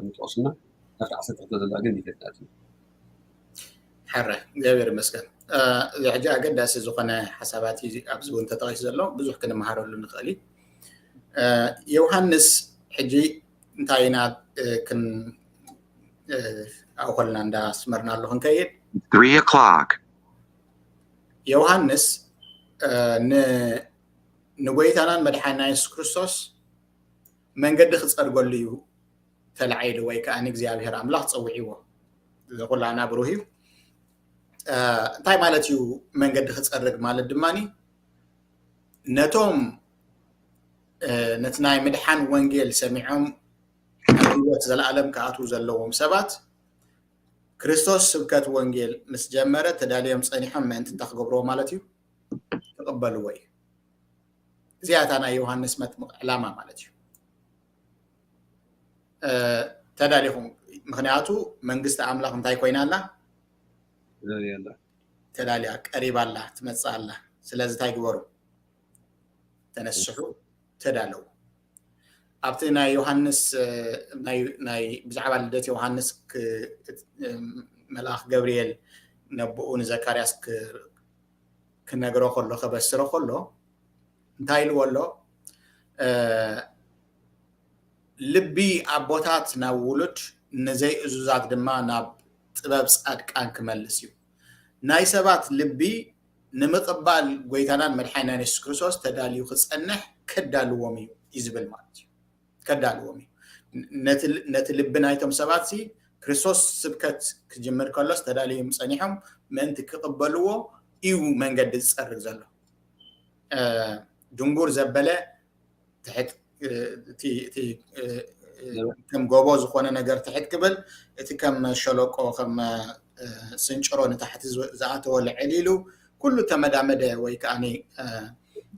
S2: متواصلنا نفت عصر تحدد الأقل دي تتأتي
S3: حرة جابر مسكن الحاجة قد أسي زوقنا حساباتي أبزبون تتغيش زلو بزوح كنا مهارو لنخالي يوحنس حجي انتاينا كن أولنا ندا سمرنا له هنكيد
S4: 3 o'clock
S3: يوحنس نقويتانا مدحانا يسوع كريستوس من قد خصر قول لي تلعيد ويك أن እግዚአብሔር አምላኽ ጸውዒዎ ዘቆላና ብሩሂ እንታይ ማለት እዩ መንገዲ ክጸርግ ማለት ድማኒ ነቶም ነትናይ ምድሓን ወንጌል ሰሚዖም ህይወት ዘለዓለም ከኣቱ ዘለዎም ሰባት ክርስቶስ ስብከት ወንጌል ምስ ጀመረ ተዳልዮም ጸኒሖም ምእንቲ ተኽገብርዎ ማለት እዩ ተቀበልዎ እዩ እዚኣታ ናይ ዮሃንስ መጥምቕ ዕላማ ማለት እዩ ተዳሊኹም ምክንያቱ መንግስቲ ኣምላኽ እንታይ ኮይና ኣላ ተዳልያ ቀሪባ ኣላ ትመጽእ ኣላ ስለዚ እንታይ ግበሩ ተነስሑ ተዳለው ኣብቲ ናይ ዮሃንስ ናይ ብዛዕባ ልደት ዮሃንስ ملاخ جبريل نبؤون زكرياس كنغرو خلو خبسرو خلو انتايل ولو لبي ابوتات ناولد نزي ازوزات دما ناب طباب صادقان كملسيو ناي سبات لبي نمقبال غويتانان مدحانا يسوع كريستوس تداليو خصنح كدالومي يزبل مالتي كدالومي نت لبنا ايتم سباتسي كريستوس سبكت كجمر كلس تداليو مصنيحم منت كقبلوو ايو منقد تصرق زلو جمهور زبله تحت تي كم غوبوز خونا نجر تحت قبل تي كم شلوقو كم سنچرون تحت زعته ولا عليلو كله تمدامده وي كاني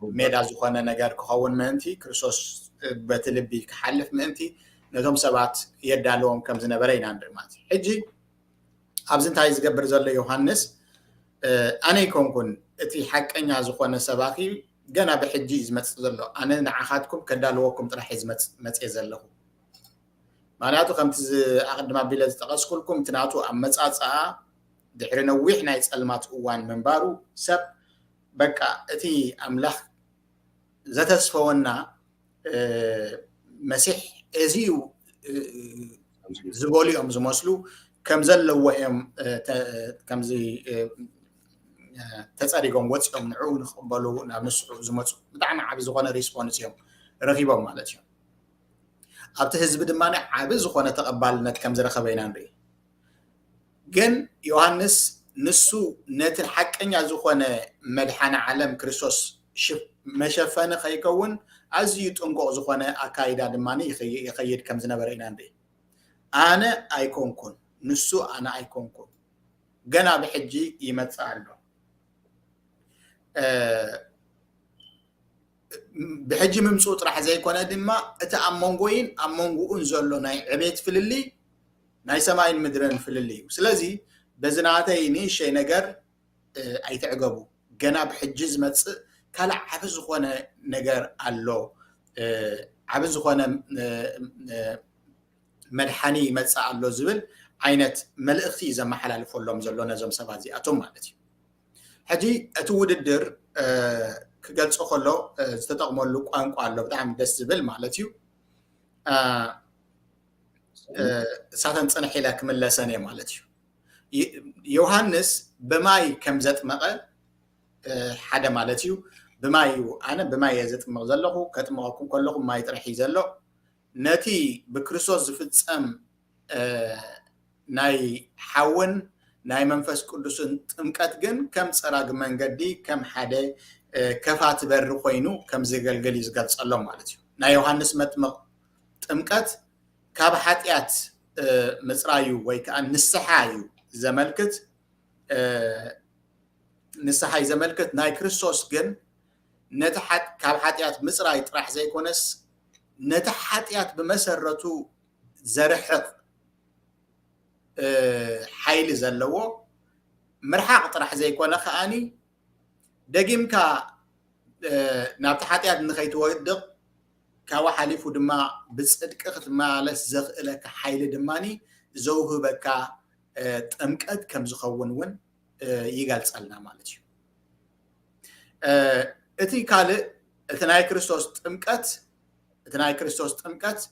S3: ميدا زخونه نجر كون منتي كريستوس بتلبي كحلف منتي نتوم سبات يدالهم كم زنبرين عند مات حجي ابزنتاي زغبر زله يوحنس انا يكونكن اتي حقኛ زخونه سباخي ገና بحجي ዝመጽ ዘሎ አነ ንዓኻትኩም ከዳልወኩም ጥራሕ ዝመጽ ዘለኹ ማለቱ ከምቲ አቅድማ ቢለ ዝጠቀስኩልኩም ትናቱ አመጻጻ ድሕሪ ነዊሕ ናይ ጸልማት እዋን መንባሩ ሰብ በቃ እቲ አምላኽ ዘተስፈወና መሲሕ እዚዩ ዝቦሊኦም ዝመስሉ ከም ዘለዎ እዮም ከምዚ ተጻሪጎም ወጽኦም ንዑ ንኽበሉ ናብ ንስዑ ዝመጹ ብጣዕሚ ዓብ ዝኾነ ሪስፖንስ እዮም ረኺቦም ማለት እዩ ኣብቲ ህዝቢ ድማ ዓብ ዝኾነ ተቐባልነት ከም ዝረኸበ ኢና ንርኢ ግን ዮሐንስ ንሱ ነቲ ሓቀኛ ዝኾነ መድሓነ ዓለም ክርስቶስ መሸፈነ ከይከውን ኣዝዩ ጥንቁቕ ዝኾነ ኣካይዳ ድማ ይኸይድ ከም ዝነበረ ኢና ንርኢ ኣነ ኣይኮንኩን ንሱ ኣነ ኣይኮንኩን ገና ብሕጂ ይመጽእ ኣሎ بحجم ممصوت راح زي كونه دما اتا امونغوين امونغون زلو ناي عبيت فللي ناي سماين مدرن فللي سلازي بزناتي ني شي نجر اي تعقبو جنا بحجز مص كلا عبز خونه نجر الله عبز خونه مدحني مص الله زبل عينت ملئختي زما حلالف لهم زلو نزم سبازي اتوم مالتي حجي اتوددر كقلص خلو استطقملو قانقو الله بتاعم دس زبل مالتيو ساتن صنح الى كملسنه مالتيو يوحنس بماي كم زطمقه حدا مالتيو بماي انا بماي زطمق زلخو كتمقكم كلكم ماي طرحي زلو نتي بكريستوس زفصم ناي حون ناي منفس قدسن ጥምቀት ግን ከም ጽራግ መንገዲ ከም ሓደ ከፋት በር ኮይኑ ከም ዝገልገል ይዝገልጸሎም ማለት እዩ ናይ ዮሐንስ መጥምቅ ጥምቀት ካብ ኃጢአት ምጽራዩ ወይ ከዓ ንስሓዩ ዘመልክት ንስሓይ ዘመልክት ናይ ክርስቶስ ግን ነቲ ካብ ኃጢአት ምጽራይ ጥራሕ ዘይኮነስ ነቲ ኃጢአት በመሰረቱ ዘርሕቅ حيل زلوا مرحق طرح زي كونه خاني دقيمكا نابت حاتيات نخيت ودق كوا حليفو دما بصدق مالس زغلك حيل دماني زوه بكا طمقت كم زخون ون يغلصلنا مالتي اتي كاله اتناي كريستوس طمقت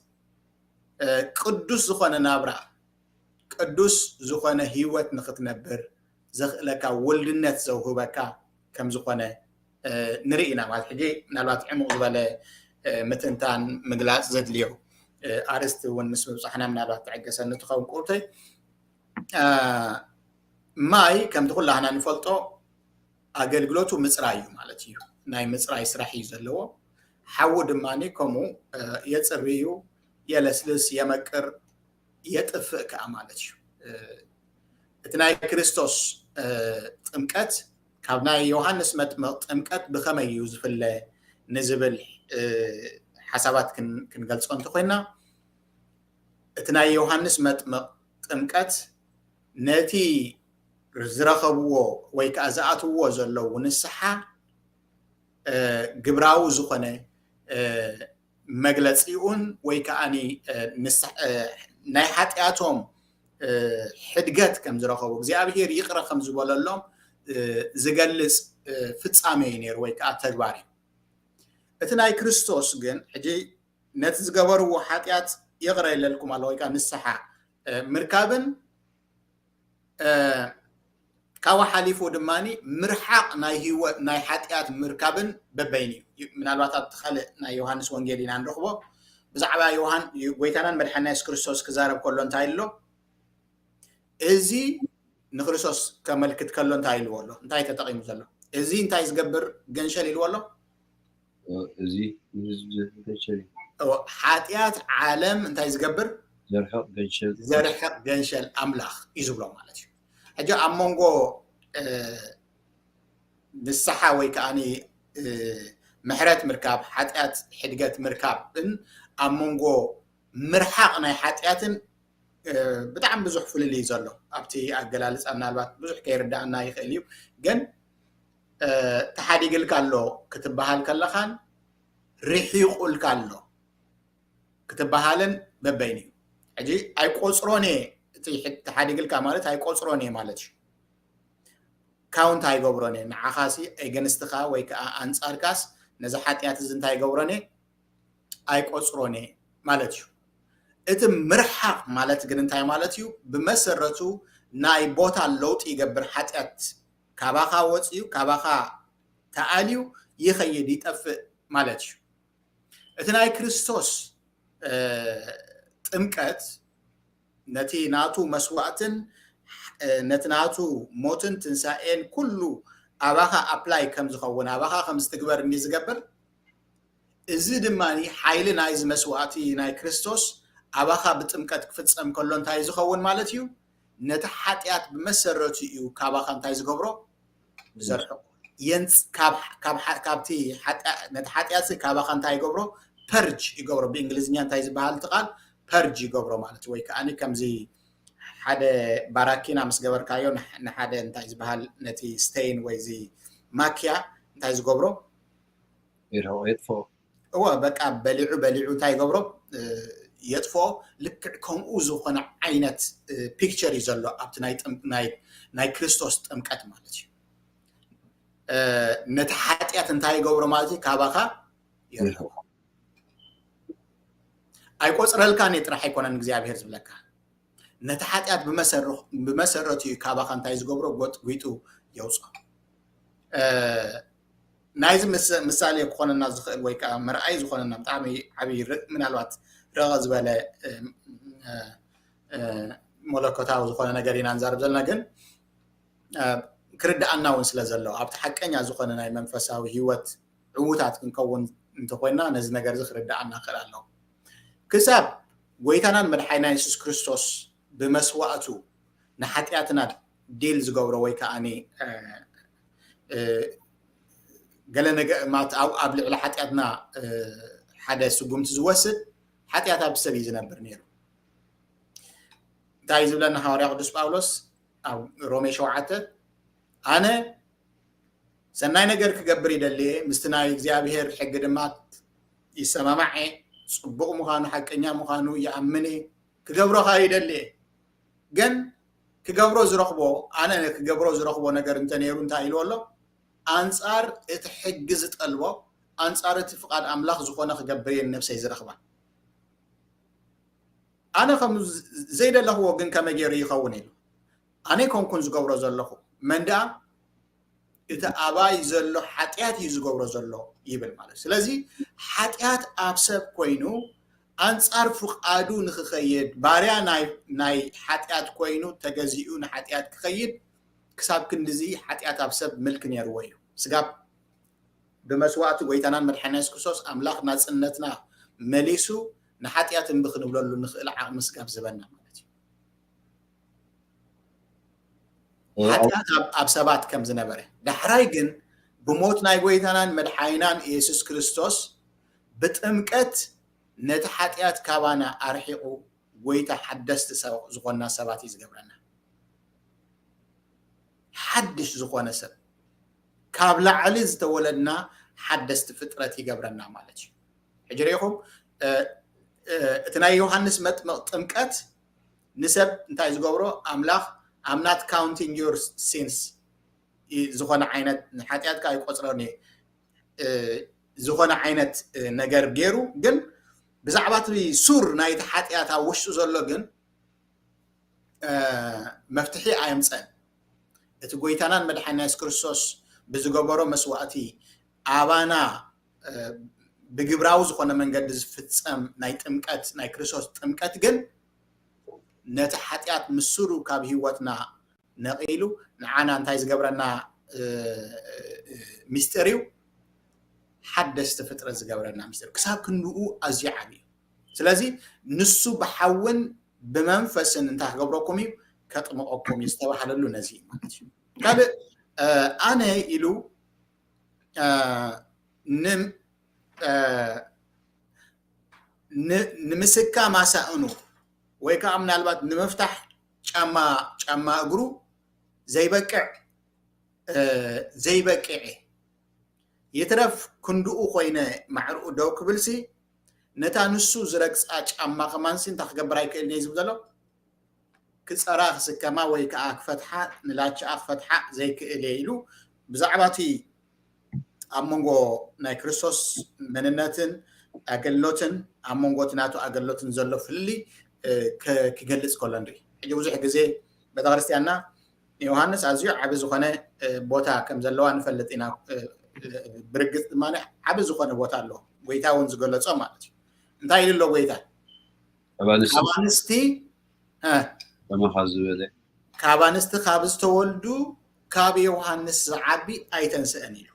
S3: قدوس زخونه نابرا قدوس زخونه هيوت نختنبر زخلك ولدነት زوهبك كم زخونه نرينا مال حجي نالات عمق زباله متنتان مغلاص زدليو ارست ونمس صحنا منالات تعقسن تخون قوتي ماي كم تقول لهنا نفلطو اغلغلوتو مصرايو مالتي ناي مصراي سراحي زلو حود ماني كمو يصريو يلسلس يمقر يطفق كامالتي اتناي كريستوس ጥምቀት ካብ ናይ ዮሐንስ መጥምቅ ጥምቀት በከመይ ዝፍለ ንዝብል ሓሳባት ክንገልጾ እንተኮይና اتناي ዮሐንስ መጥምቅ ጥምቀት ነቲ ዝረኸብዎ ወይ ከዓ ዝኣትዎ ዘለው ንስሓ ግብራው ዝኾነ መግለጺኡን ወይ ከኣኒ ናይ ኃጢአቶም حدقت كم زرخوا እግዚአብሔር ይቅረ ከም ዝበለሎም ዝገልጽ ፍጻሜ ነይሩ ወይ ከዓ ተግባር እቲ ናይ ክርስቶስ ግን ሕጂ ነቲ ዝገበርዎ ኃጢአት ይቅረ ይለልኩም አለ ወይ ከዓ ንስሐ ምርካብን ካዋ ሓሊፉ ድማኒ ምርሓቅ ናይ ህይወት ናይ ኃጢአት ምርካብን በበይኒ ምናልባት ኣብ ተኸለ ናይ ዮሐንስ ወንጌል ኢና ንረኽቦ ብዛዕባ ዮሐን ጎይታናን መድሓና ኢየሱስ ክርስቶስ ክዛረብ ከሎ እንታይ ኢሎ እዚ ንክርስቶስ ከመልክት ከሎ እንታይ ኢልዎ ኣሎ እንታይ ተጠቂሙ ዘሎ እዚ እንታይ ዝገብር ገንሸል ኢልዎ ኣሎ
S2: እዚ ገንሸል
S3: ኃጢአት ዓለም እንታይ ዝገብር
S2: ዘርሕቕ
S3: ገንሸል ኣምላኽ ይዝብሎ ማለት እዩ ሕጂ ኣብ መንጎ ንስሓ ወይ ከዓኒ ምሕረት ምርካብ ኃጢአት ሕድገት ምርካብን ኣብ መንጎ ምርሓቅ ናይ ኃጢአትን ብጣዕሚ ብዙሕ ፍልልይ ዘሎ ኣብቲ ኣገላልፃ ምናልባት ብዙሕ ከይርዳእና ይኽእል እዩ ግን ተሓዲግልካ ኣሎ ክትበሃል ከለኻን ርሒቁልካ ኣሎ ክትበሃልን በበይኒ እዩ ሕጂ ኣይቆፅሮን እቲ ተሓዲግልካ ማለት ኣይቆፅሮን ማለት እዩ ካውንት ኣይገብሮን ንዓኻሲ ኣይገንስትኻ ወይ ከዓ ኣንጻርካስ ነዚ ኃጢአት እዚ እንታይ ገብሮን ኣይቆፅሮን ማለት እዩ እቲ ምርሓቅ ማለት ግን እንታይ ማለት እዩ ብመሰረቱ ናይ ቦታ ለውጥ ይገብር ኃጢአት ካባኻ ወፅዩ ካባኻ ተኣልዩ ይኸይድ ይጠፍእ ማለት እዩ እቲ ናይ ክርስቶስ ጥምቀት ነቲ ናቱ መስዋዕትን ነቲ ናቱ ሞትን ትንሳኤን ኩሉ ኣባኻ ኣፕላይ ከም ዝኸውን ኣባኻ ከም ዝትግበር እንዲ ዝገብር እዚ ድማኒ ሓይሊ ናይ መስዋዕቲ ናይ ክርስቶስ ኣባኻ ብጥምቀት ክፍጸም ከሎ እንታይ ዝኸውን ማለት እዩ ነቲ ኃጢአት ብመሰረቱ እዩ ካባኻ እንታይ ዝገብሮ ዘርሕቁ የንጽ ካብቲ ነቲ ኃጢአት ካባኻ እንታይ ይገብሮ ፐርጅ ይገብሮ ብእንግሊዝኛ እንታይ ዝበሃል ትቃል ፐርጅ ይገብሮ ማለት ወይ ከዓኒ ከምዚ ሓደ ባራኪና ምስ ገበርካዮ ንሓደ እንታይ ዝበሃል ነቲ ስቴይን ወይ ዚ ማክያ እንታይ ዝገብሮ
S2: ይጥፎ
S3: እወ በቃ በሊዑ እንታይ ይገብሮ የጥፎ ልክዕ ከምኡ ዝኾነ ዓይነት ፒክቸር እዩ ዘሎ ኣብቲ ናይ ክርስቶስ ጥምቀት ማለት እዩ ነቲ ኃጢአት እንታይ ይገብሮ ማለት እዩ ካባኻ ይርሕቁ ኣይቆፅረልካን ጥራሕ ኣይኮነን እግዚአብሔር ዝብለካ ነቲ ኃጢአት ብመሰረቱ እዩ ካባኻ እንታይ ዝገብሮ ጎጥጉጡ የውፅኦ ናይዚ ምሳሌ ክኾነና ዝኽእል ወይ ከዓ መርኣይ ዝኾነና ብጣዕሚ ዓብይ ምናልባት ረቐ ዝበለ መለኮታዊ ዝኾነ ነገር ኢና ንዛረብ ዘለና ግን ክርዳእና እውን ስለ ዘለዎ ኣብቲ ሓቀኛ ዝኾነ ናይ መንፈሳዊ ህይወት ዕዉታት ክንከውን እንተኮይና ነዚ ነገር እዚ ክርዳእና ክእል ኣለዎ ክሳብ ጎይታናን መድሓኒና ኢየሱስ ክርስቶስ ብመስዋዕቱ ንኃጢአትና ዲል ዝገብሮ ወይ ከዓኒ ገለ ነገር ማለት ኣብ ልዕሊ ኃጢአትና ሓደ ስጉምቲ ዝወስድ ኃጢአት ኣብ ሰብ ዝነብር ነይሩ እንታይ ዝብለና ሐዋርያ ቅዱስ ጳውሎስ ኣብ ሮሜ 7 ኣነ ሰናይ ነገር ክገብር ይደልየ ምስቲ ናይ እግዚአብሔር ሕጊ ድማ ይሰማማዕ ጽቡቕ ምዃኑ ሓቀኛ ምዃኑ ይኣምነ ክገብሮኻ ይደልየ ግን ክገብሮ ዝረኽቦ ኣነ ክገብሮ ዝረኽቦ ነገር እንተ ነይሩ እንታይ ኢልዎ ኣሎ ኣንጻር እቲ ሕጊ ዝጠልቦ ኣንጻር እቲ ፍቓድ ኣምላኽ ዝኾነ ክገብር እየ ነፍሰይ ዝረኽባ ኣነ ከም ዘይደለኽዎ ግን ከመይ ገይሩ ይኸውን ኢሉ ኣነ ኮንኩን ዝገብሮ ዘለኹ መንዳ እቲ ኣባይ ዘሎ ኃጢአት እዩ ዝገብሮ ዘሎ ይብል ማለት ስለዚ ኃጢአት ኣብ ሰብ ኮይኑ ኣንጻር ፍቓዱ ንክኸይድ ባርያ ናይ ኃጢአት ኮይኑ ተገዚኡ ንኃጢአት ክኸይድ ክሳብ ክንዲዚ ኃጢአት ኣብ ሰብ ምልክ ነይርዎ እዩ ስጋብ ብመስዋዕቱ ጎይታናን መድሓኒና ኢየሱስ ክርስቶስ ኣምላኽ ናጽነትና መሊሱ ንኃጢአት እንብኽንብለሉ ንኽእል ዓቕሚ ስጋብ ዝበና ማለት እዩ ኃጢአት ኣብ ሰባት ከም ዝነበረ ዳሕራይ ግን ብሞት ናይ ጎይታናን መድሓኒናን ኢየሱስ ክርስቶስ ብጥምቀት ነቲ ኃጢአት ካባና ኣርሒቁ ጎይታ ሓደስቲ ዝኾና ሰባት እዩ ዝገብረና ሓድሽ ዝኾነ ሰብ ካብ ላዕሊ ዝተወለድና ሓደስቲ ፍጥረት ይገብረና ማለት እዩ ሕጂ ሪኢኹም እቲ ናይ ዮሐንስ መጥምቕ ጥምቀት نسب انتاي زغبرو املاخ I'm not counting your sins زخون عينت حاتيات كاي قصروني زخون عينت نجر غيرو جن بزعبات سور نايت حاتيات وشو زلو جن مفتحي ايمصن እቲ ጎይታናን መድኃኒትና ኢየሱስ ክርስቶስ ብዝገበሮ መስዋዕቲ አባና ብግብራው ዝኾነ መንገዲ ዝፍጸም ናይ ጥምቀት ናይ ክርስቶስ ጥምቀት ግን ነቲ ኃጢአት ምስሩ ካብ ህይወትና ነቂሉ ንዓና እንታይ ዝገብረና ሚስጥሪው ሓደስቲ ፍጥረት ዝገብረና ሚስጥር ክሳብ ክንኡ ኣዝዩ ዓብይ ስለዚ ንሱ ብሓውን ብመንፈስን እንታይ ክገብረኩም እዩ كطمقكم يستوحل له نزيم قال انا يلو نمسكا ما سانو ويكا منالبات نمفتح ጫማ እግሩ ዘይበቅዕ يترف كندو خوينه معرو دو كبلسي نتا نسو زرقص ጫማ ከማንሲ እንታገበራይ ከልኔ ዝብዘሎ كصراخ سكما وي كاك فتحه نلاچ اخ فتحه زي كيليلو بزعباتي امونغو ناي كريستوس منناتن اغلوتن امونغو تناتو اغلوتن زلو فلي كيغلص كولندري يوزح غزي بتغرستيانا يوحنس ازيو عبز خونه بوتا كم زلوا نفلطينا برغت مانه عبز خونه بوتا له ويتا ونز غلصو مالتي انتاي لو ويتا ابانستي
S2: لما خازوله
S3: كابانست خابز تولدو كاب يوحنس عبي ايتنساني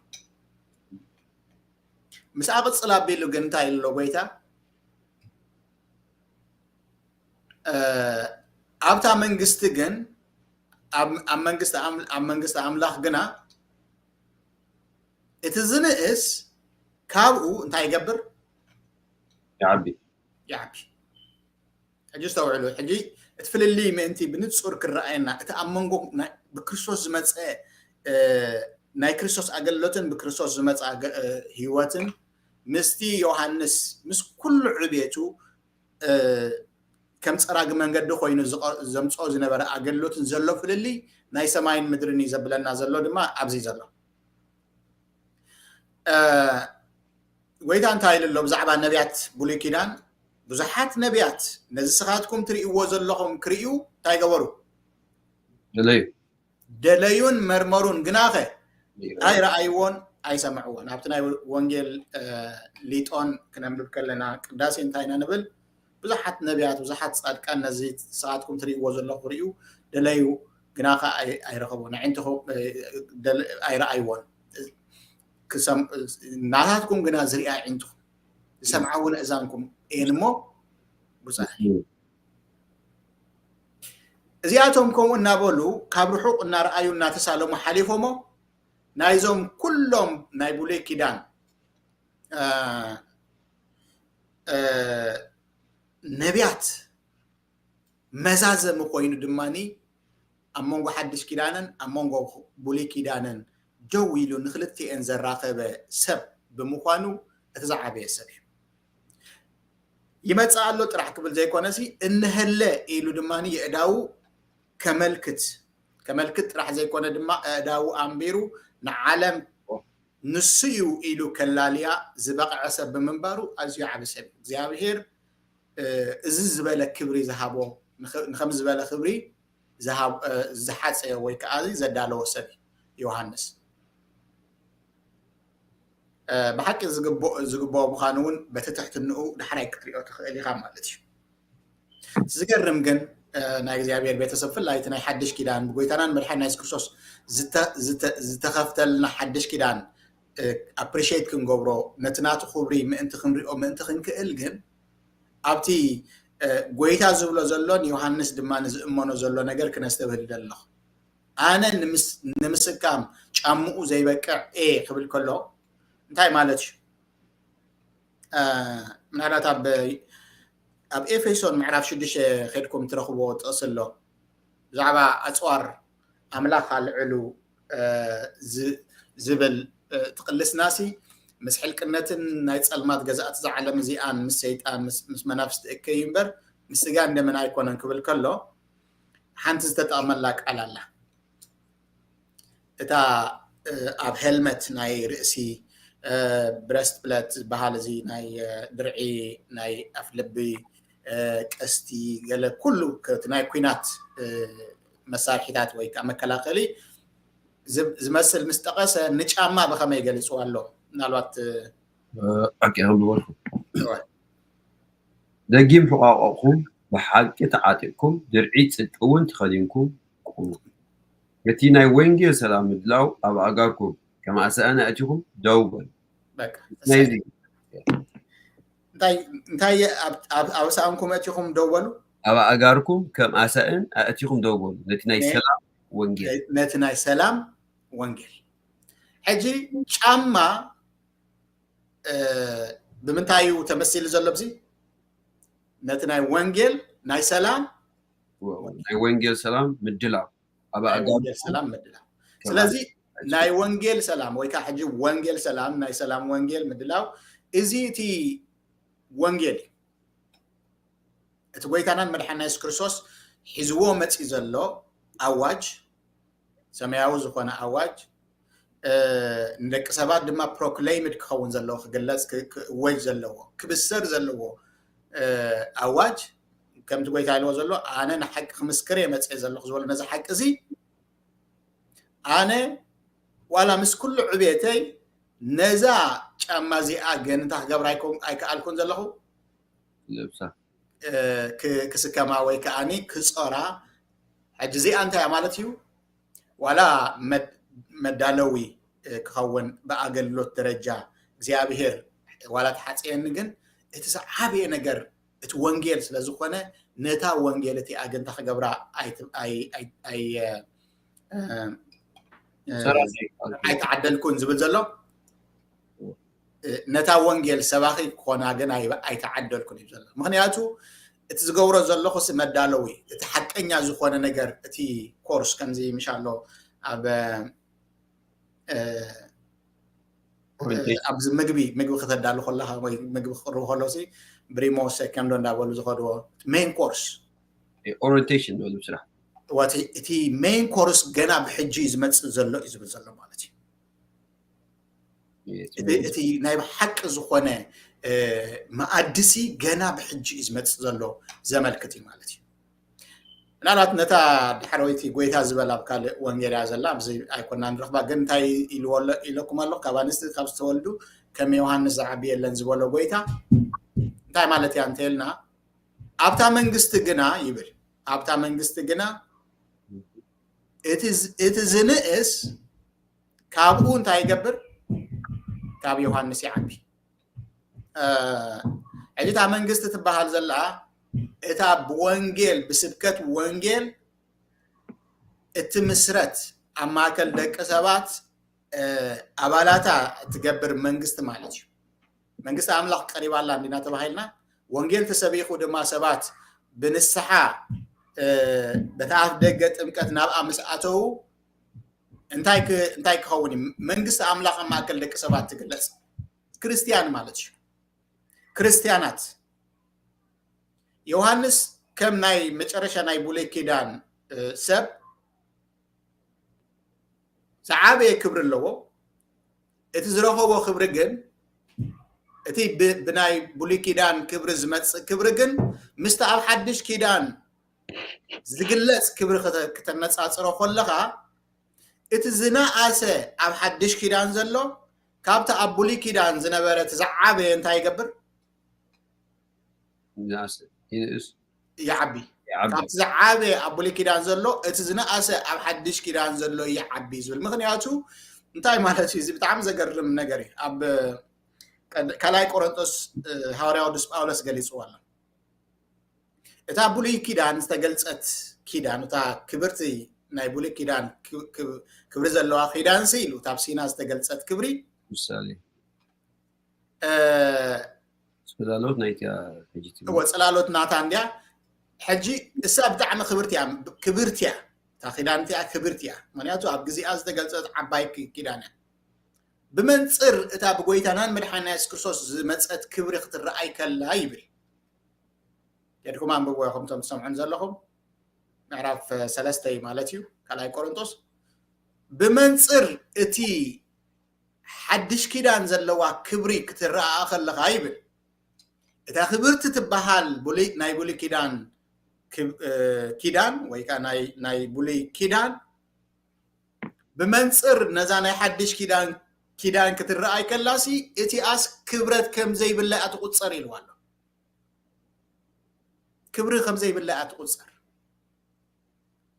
S3: مسابط صلابيلو غنتاي لو بيتا ابتا منغست غن منغست املاح غنا اتزنئس كابو انتاي يغبر
S2: يعبي
S3: اجستو علو حجي تفللي ما انت بنتصور كرأينا اتامنغو بكريستوس زمص ناي كريستوس اغلوتن بكريستوس زمص هيواتن مستي يوحنس مس كل عبيتو كم صراغ منغد خوينو زمصو زنبر اغلوتن زلو فللي ناي سماين مدرني زبلنا زلو دما ابزي زلو ويدا انتايل لو بزعبا نبيات بوليكيدان بزحات نبيات نزسخاتكم تريو زلهم كريو تايغورو دليون مرمرون غناخه اي رايون اي سمعون ابتناي وانجيل ليطون كنمدب كلنا قداسي انتاينا نبل بزحات نبيات بزحات صادقان نزي سخاتكم تريو زلهم كريو دليو غناخه اي رخبونا عندكم اي رايون كسم ناتكم غنا زريا عندكم سمعون اذانكم إنمو بصحي زياتهم كم نابلو كابرحوق النار أيون ناتسالهم حليفهم نايزهم كلهم نايبولي كيدان نبيات مزازة مقوين دماني أمونغو حدش كيدانن أمونغو بولي كيدانن جويلو نخلتي انزر راقبة سب بمقوانو اتزعبه سبي يمصى له طرح قبل زي كونسي ان هله يلو دماني يداو كملكت راح زي كونه دما اداو امبيرو نعالم نسيو يلو كلاليا زبق عسب بمنبارو ازيو عبسب እግዚአብሔር እዚ ዝበለ ክብሪ ዝሃቦ ንخمس ዝበለ ክብሪ ዝሃብ ዝሓፀ ወይ ከኣዚ ዘዳለዎ ሰብ ዮሐንስ بحق زغبو بخانون بتتحت انه دحراي كتريو تخيل يخا مالتي زغرم جن ناي እግዚአብሔር ቤተሰብ ፍላይት ናይ ሓድሽ ኪዳን ብጎይታናን መድኃኒትና ኢየሱስ ክርስቶስ ዝተኸፍተልና ሓድሽ ኪዳን አፕሪሺየት ክንገብሮ ነትናቱ ክብሪ ምእንቲ ክንሪኦ ምእንቲ ክንክእል ግን ኣብቲ ጎይታ ዝብሎ ዘሎን ዮሐንስ ድማ ንዝእመኖ ዘሎ ነገር ክነስተብህል ደለኹ ኣነ ንምስካም ጫምኡ ዘይበቅዕ ክብል ከሎ እንታይ ማለት ምናልባት ኣብ ኤፌሶን ምዕራፍ 6 ኸድኩም ትረኽቦ ጥቕስሎ ብዛዕባ ኣፅዋር ኣምላኽ ኣልዕሉ ዝብል ትቕልስናሲ ምስ ሕልቅነትን ናይ ጸልማት ገዛእቲ ዝዓለም እዚኣን ምስ ሰይጣን ምስ መናፍስቲ እከይ እምበር ምስ ስጋ እንደምን ኣይኮነን ክብል ከሎ ሓንቲ ዝተጠቕመላ ቃል ኣላ እታ ኣብ ሄልመት ናይ ርእሲ ብረስት ፕሌት ዝበሃል እዚ ናይ ድርዒ ናይ ኣፍልቢ ቀስቲ ገለ ኩሉ ናይ ኩናት መሳርሒታት ወይ ከዓ መከላኸሊ ዝመስል ምስ ጠቐሰ ንጫማ ብኸመይ ገሊፅዎ ኣሎ ምናልባት
S2: ኣቂኹም ዝበልኩም ደጊም ተቋቋቕኩም ብሓቂ ተዓጢቕኩም ድርዒ ፅድቂ እውን ተኸዲንኩም ቁሙ ነቲ ናይ ወንጌል ሰላም ምድላው ኣብ ኣጋርኩም ከም ኣሰአነ ኣእቲኹም ደው በሉ
S3: እንታይ ኣብ ሰኣንኩም ኣእቲኹም ደው በሉ
S2: ኣብ ኣጋርኩም ከም ኣሰአን ኣእቲኹም ደው በሉ ነቲ ናይ ሰላም ወንጌል
S3: ነቲ ናይ ሰላም ወንጌል ሕጂ ጫማ ብምንታይ እዩ ተመሲሉ ዘሎ ብዚ ነቲ ናይ ወንጌል ናይ ሰላም
S2: ናይ ወንጌል ሰላም ምድላው ኣብ
S3: ወንጌል ሰላም ምድላው ስለዚ ናይ ወንጌል ሰላም ወይ ከዓ ሕጂ ወንጌል ሰላም ናይ ሰላም ወንጌል ምድላው እዚ እቲ ወንጌል እቲ ጎይታናን መድሓኒና ኢየሱስ ክርስቶስ ሒዝዎ መፅኢ ዘሎ ኣዋጅ ሰማያዊ ዝኾነ ኣዋጅ ንደቂ ሰባት ድማ ፕሮክሌይምድ ክኸውን ዘለዎ ክግለፅ ክእወጅ ዘለዎ ክብሰር ዘለዎ ኣዋጅ ከምቲ ጎይታ ኢልዎ ዘሎ ኣነ ንሓቂ ክምስክር እየ መፅእ ዘለኹ ዝበሎ ነዚ ሓቂ እዚ ኣነ ዋላ ምስ ኩሉ ዕብየተይ ነዛ ጫማ እዚኣ ግን እንታይ ክገብር ኣይከኣልኩን ዘለኹ
S2: ልብሳ
S3: ክስከማ ወይ ከዓኒ ክፀራ ሕጂ እዚኣ እንታይ ማለት እዩ ዋላ መዳለዊ ክኸውን ብኣገልግሎት ደረጃ እግዚኣብሔር ዋላ ተሓፅየኒ ግን እቲ ዓብየ ነገር እቲ ወንጌል ስለ ዝኾነ ነታ ወንጌል እቲኣ ግን እንታይ ክገብራ ኣይተዓደልኩን ዝብል ዘሎ ነታ ወንጌል ሰባኺ ክኾና ግን ኣይተዓደልኩን እዩ ዘሎ ምክንያቱ እቲ ዝገብሮ ዘለኹ መዳለዊ እቲ ሓቀኛ ዝኾነ ነገር እቲ ኮርስ ከምዚ ምሻሎ ኣብ ኣብዚ ምግቢ ክተዳሉ ከለካ ወይ ምግቢ ክቅርቡ ከሎ ብሪሞ ሰከንዶ እንዳበሉ ዝኸድዎ ሜን ኮርስ
S2: ኦሪንቴሽን ዝብሉ ስራሕ
S3: እቲ ሜን ኮርስ ገና ብሕጂ ዝመፅእ ዘሎ እዩ ዝብል ዘሎ ማለት እዩ እቲ ናይ ሓቂ ዝኾነ መኣድሲ ገና ብሕጂ እዩ ዝመፅእ ዘሎ ዘመልክት እዩ ማለት እዩ ምናልባት ነታ ድሕረወይቲ ጎይታ ዝበል ኣብ ካልእ ወንጌል እያ ዘላ ኣብዚ ኣይኮና ንረኽባ ግን እንታይ ኢለኩም ኣሎ ካብ ኣንስቲ ካብ ዝተወልዱ ከም ዮሃንስ ዝዓቢ የለን ዝበሎ ጎይታ እንታይ ማለት እያ እንተልና ኣብታ መንግስቲ ግና ይብል ኣብታ መንግስቲ ግና እቲ ዝንእስ ካብኡ እንታይ ይገብር ካብ ዮሃንስ ይዓቢ ሕጂ እታ መንግስቲ ትበሃል ዘላ እታ ብወንጌል ብስብከት ወንጌል እቲ ምስረት ኣብ ማእከል ደቂ ሰባት ኣባላታ ትገብር መንግስቲ ማለት እዩ መንግስቲ ኣምላኽ ቀሪባላ እንዲና ተባሂልና ወንጌል ተሰቢኹ ድማ ሰባት ብንስሓ በታፍ ደገ ጥምቀት ናብኣ ምስ ኣተው እንታይ ክኸውን እዩ መንግስቲ ኣምላኽ ኣብ ማእከል ደቂ ሰባት ትግለጽ ክርስቲያን ማለት እዩ ክርስቲያናት ዮሃንስ ከም ናይ መጨረሻ ናይ ብሉይ ኪዳን ሰብ ዝዓበየ ክብሪ ኣለዎ እቲ ዝረኸቦ ክብሪ ግን እቲ ብናይ ብሉይ ኪዳን ክብሪ ዝመፅእ ክብሪ ግን ምስቲ ኣብ ሓድሽ ኪዳን ዝግለጽ ክብሪ ከተነፃፅሮ ከለኻ እቲ ዝነኣሰ ኣብ ሓድሽ ኪዳን ዘሎ ካብቲ ኣብ ብሉይ ኪዳን ዝነበረ እቲ ዝዓበየ እንታይ ይገብር يعبي كابت زعابي أبو لي كيدان زلو اتزنقاس أب حدش كيدان زلو يعبي زول مغنياتو انتاي مالتي زي بتعم زقرم نقري أب كلاي كورنتوس هاورياو دس باولس قليس والا اتا أبو لي كيدان استقلت كيدان اتا كبرتي ناي بولي كيدان كبر زلو كيدان سيلو تابسينا استقلت كبري
S2: مثالي صلالوت نايتيا حجيتي
S3: هو صلالوت ناتانديا حجي اسا بتاع خبرتيا كبرتيا تا خيدانتيا كبرتيا معناتو اب غزي از تغلصت عباي كيدانا بمنصر اتا بغويتانان مدحنا يسوع كريستوس زمصت كبر خترأي كلا يبل يدكم عم بويكم تسمعون زلكم ምዕራፍ 3 ማለት እዩ ካልኣይ ቆሮንቶስ ብመንጽር እቲ ሓድሽ ኪዳን ዘለዋ ክብሪ ክትረአ ከለኻ ይብል እታ ክብርቲ ትበሃል ናይ ብሉይ ኪዳን ወይ ከዓ ናይ ብሉይ ኪዳን ብመንጽር ነዛ ናይ ሓድሽ ኪዳን ክትረአይ ከላሲ እቲ ኣስ ክብረት ከም ዘይብላ ኣትቁጸር ኢልዋሎ ክብሪ ከም ዘይብላ ኣትቁጸር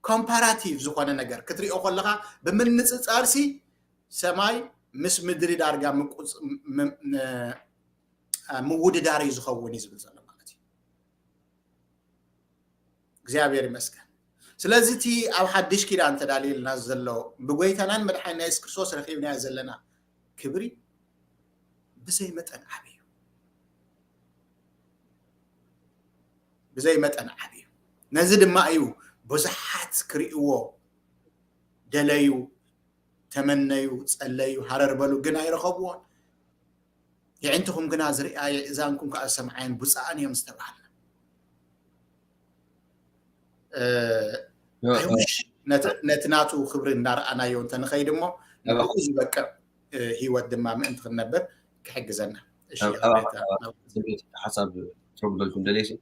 S3: ኮምፓራቲቭ ዝኾነ ነገር ክትሪኦ ከለኻ ብምንጽጻርሲ ሰማይ ምስ ምድሪ ዳርጋ ምውድዳር እዩ ዝኸውን እዩ ዝብል ዘሎ ማለት እዩ እግዚአብሔር ይመስገን ስለዚ እቲ ኣብ ሓድሽ ኪዳን ተዳልየልና ዘሎ ብጎይታናን መድሓኒና ኢየሱስ ክርስቶስ ረኺብና ዘለና ክብሪ ብዘይ መጠን ዓብዩ ነዚ ድማ እዩ ብዙሓት ክሪእዎ ደለዩ ተመነዩ ጸለዩ ሃረርበሉ ግን ኣይረኸብዎን يعنتهم كنا زريعة إذانكم كأسمعين بصان يوم استبعنا أيوش نتناتو خبر النار أنا يوم تنخيد مو نقول بك هي ودم ما أنت خنبر كحق زنا
S2: حسب تربلكم دليشي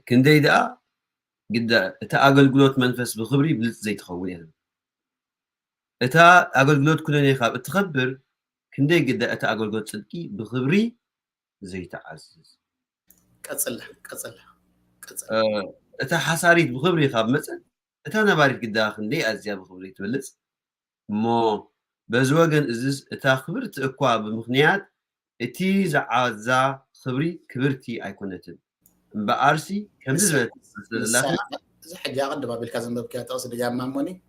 S2: كندي دا قد تأجل قلوت منفس بخبري بلت زي تخوني هذا أجل قلوت كلنا يخاب تخبر كندي قد أتا أقول صدقي بخبري زي تعزز
S3: قصله
S2: أتا حساريت بخبري خاب مثلا أتا نباريت قد كندي أزيا بخبري تبلص مو بزوجن إزز أتا خبرت أقوى بمخنيات إتي زعزا خبري كبرتي أيكونتن بأرسي كم زبط
S3: زي حاجة قدما بالكازم بكات أصل جام ماموني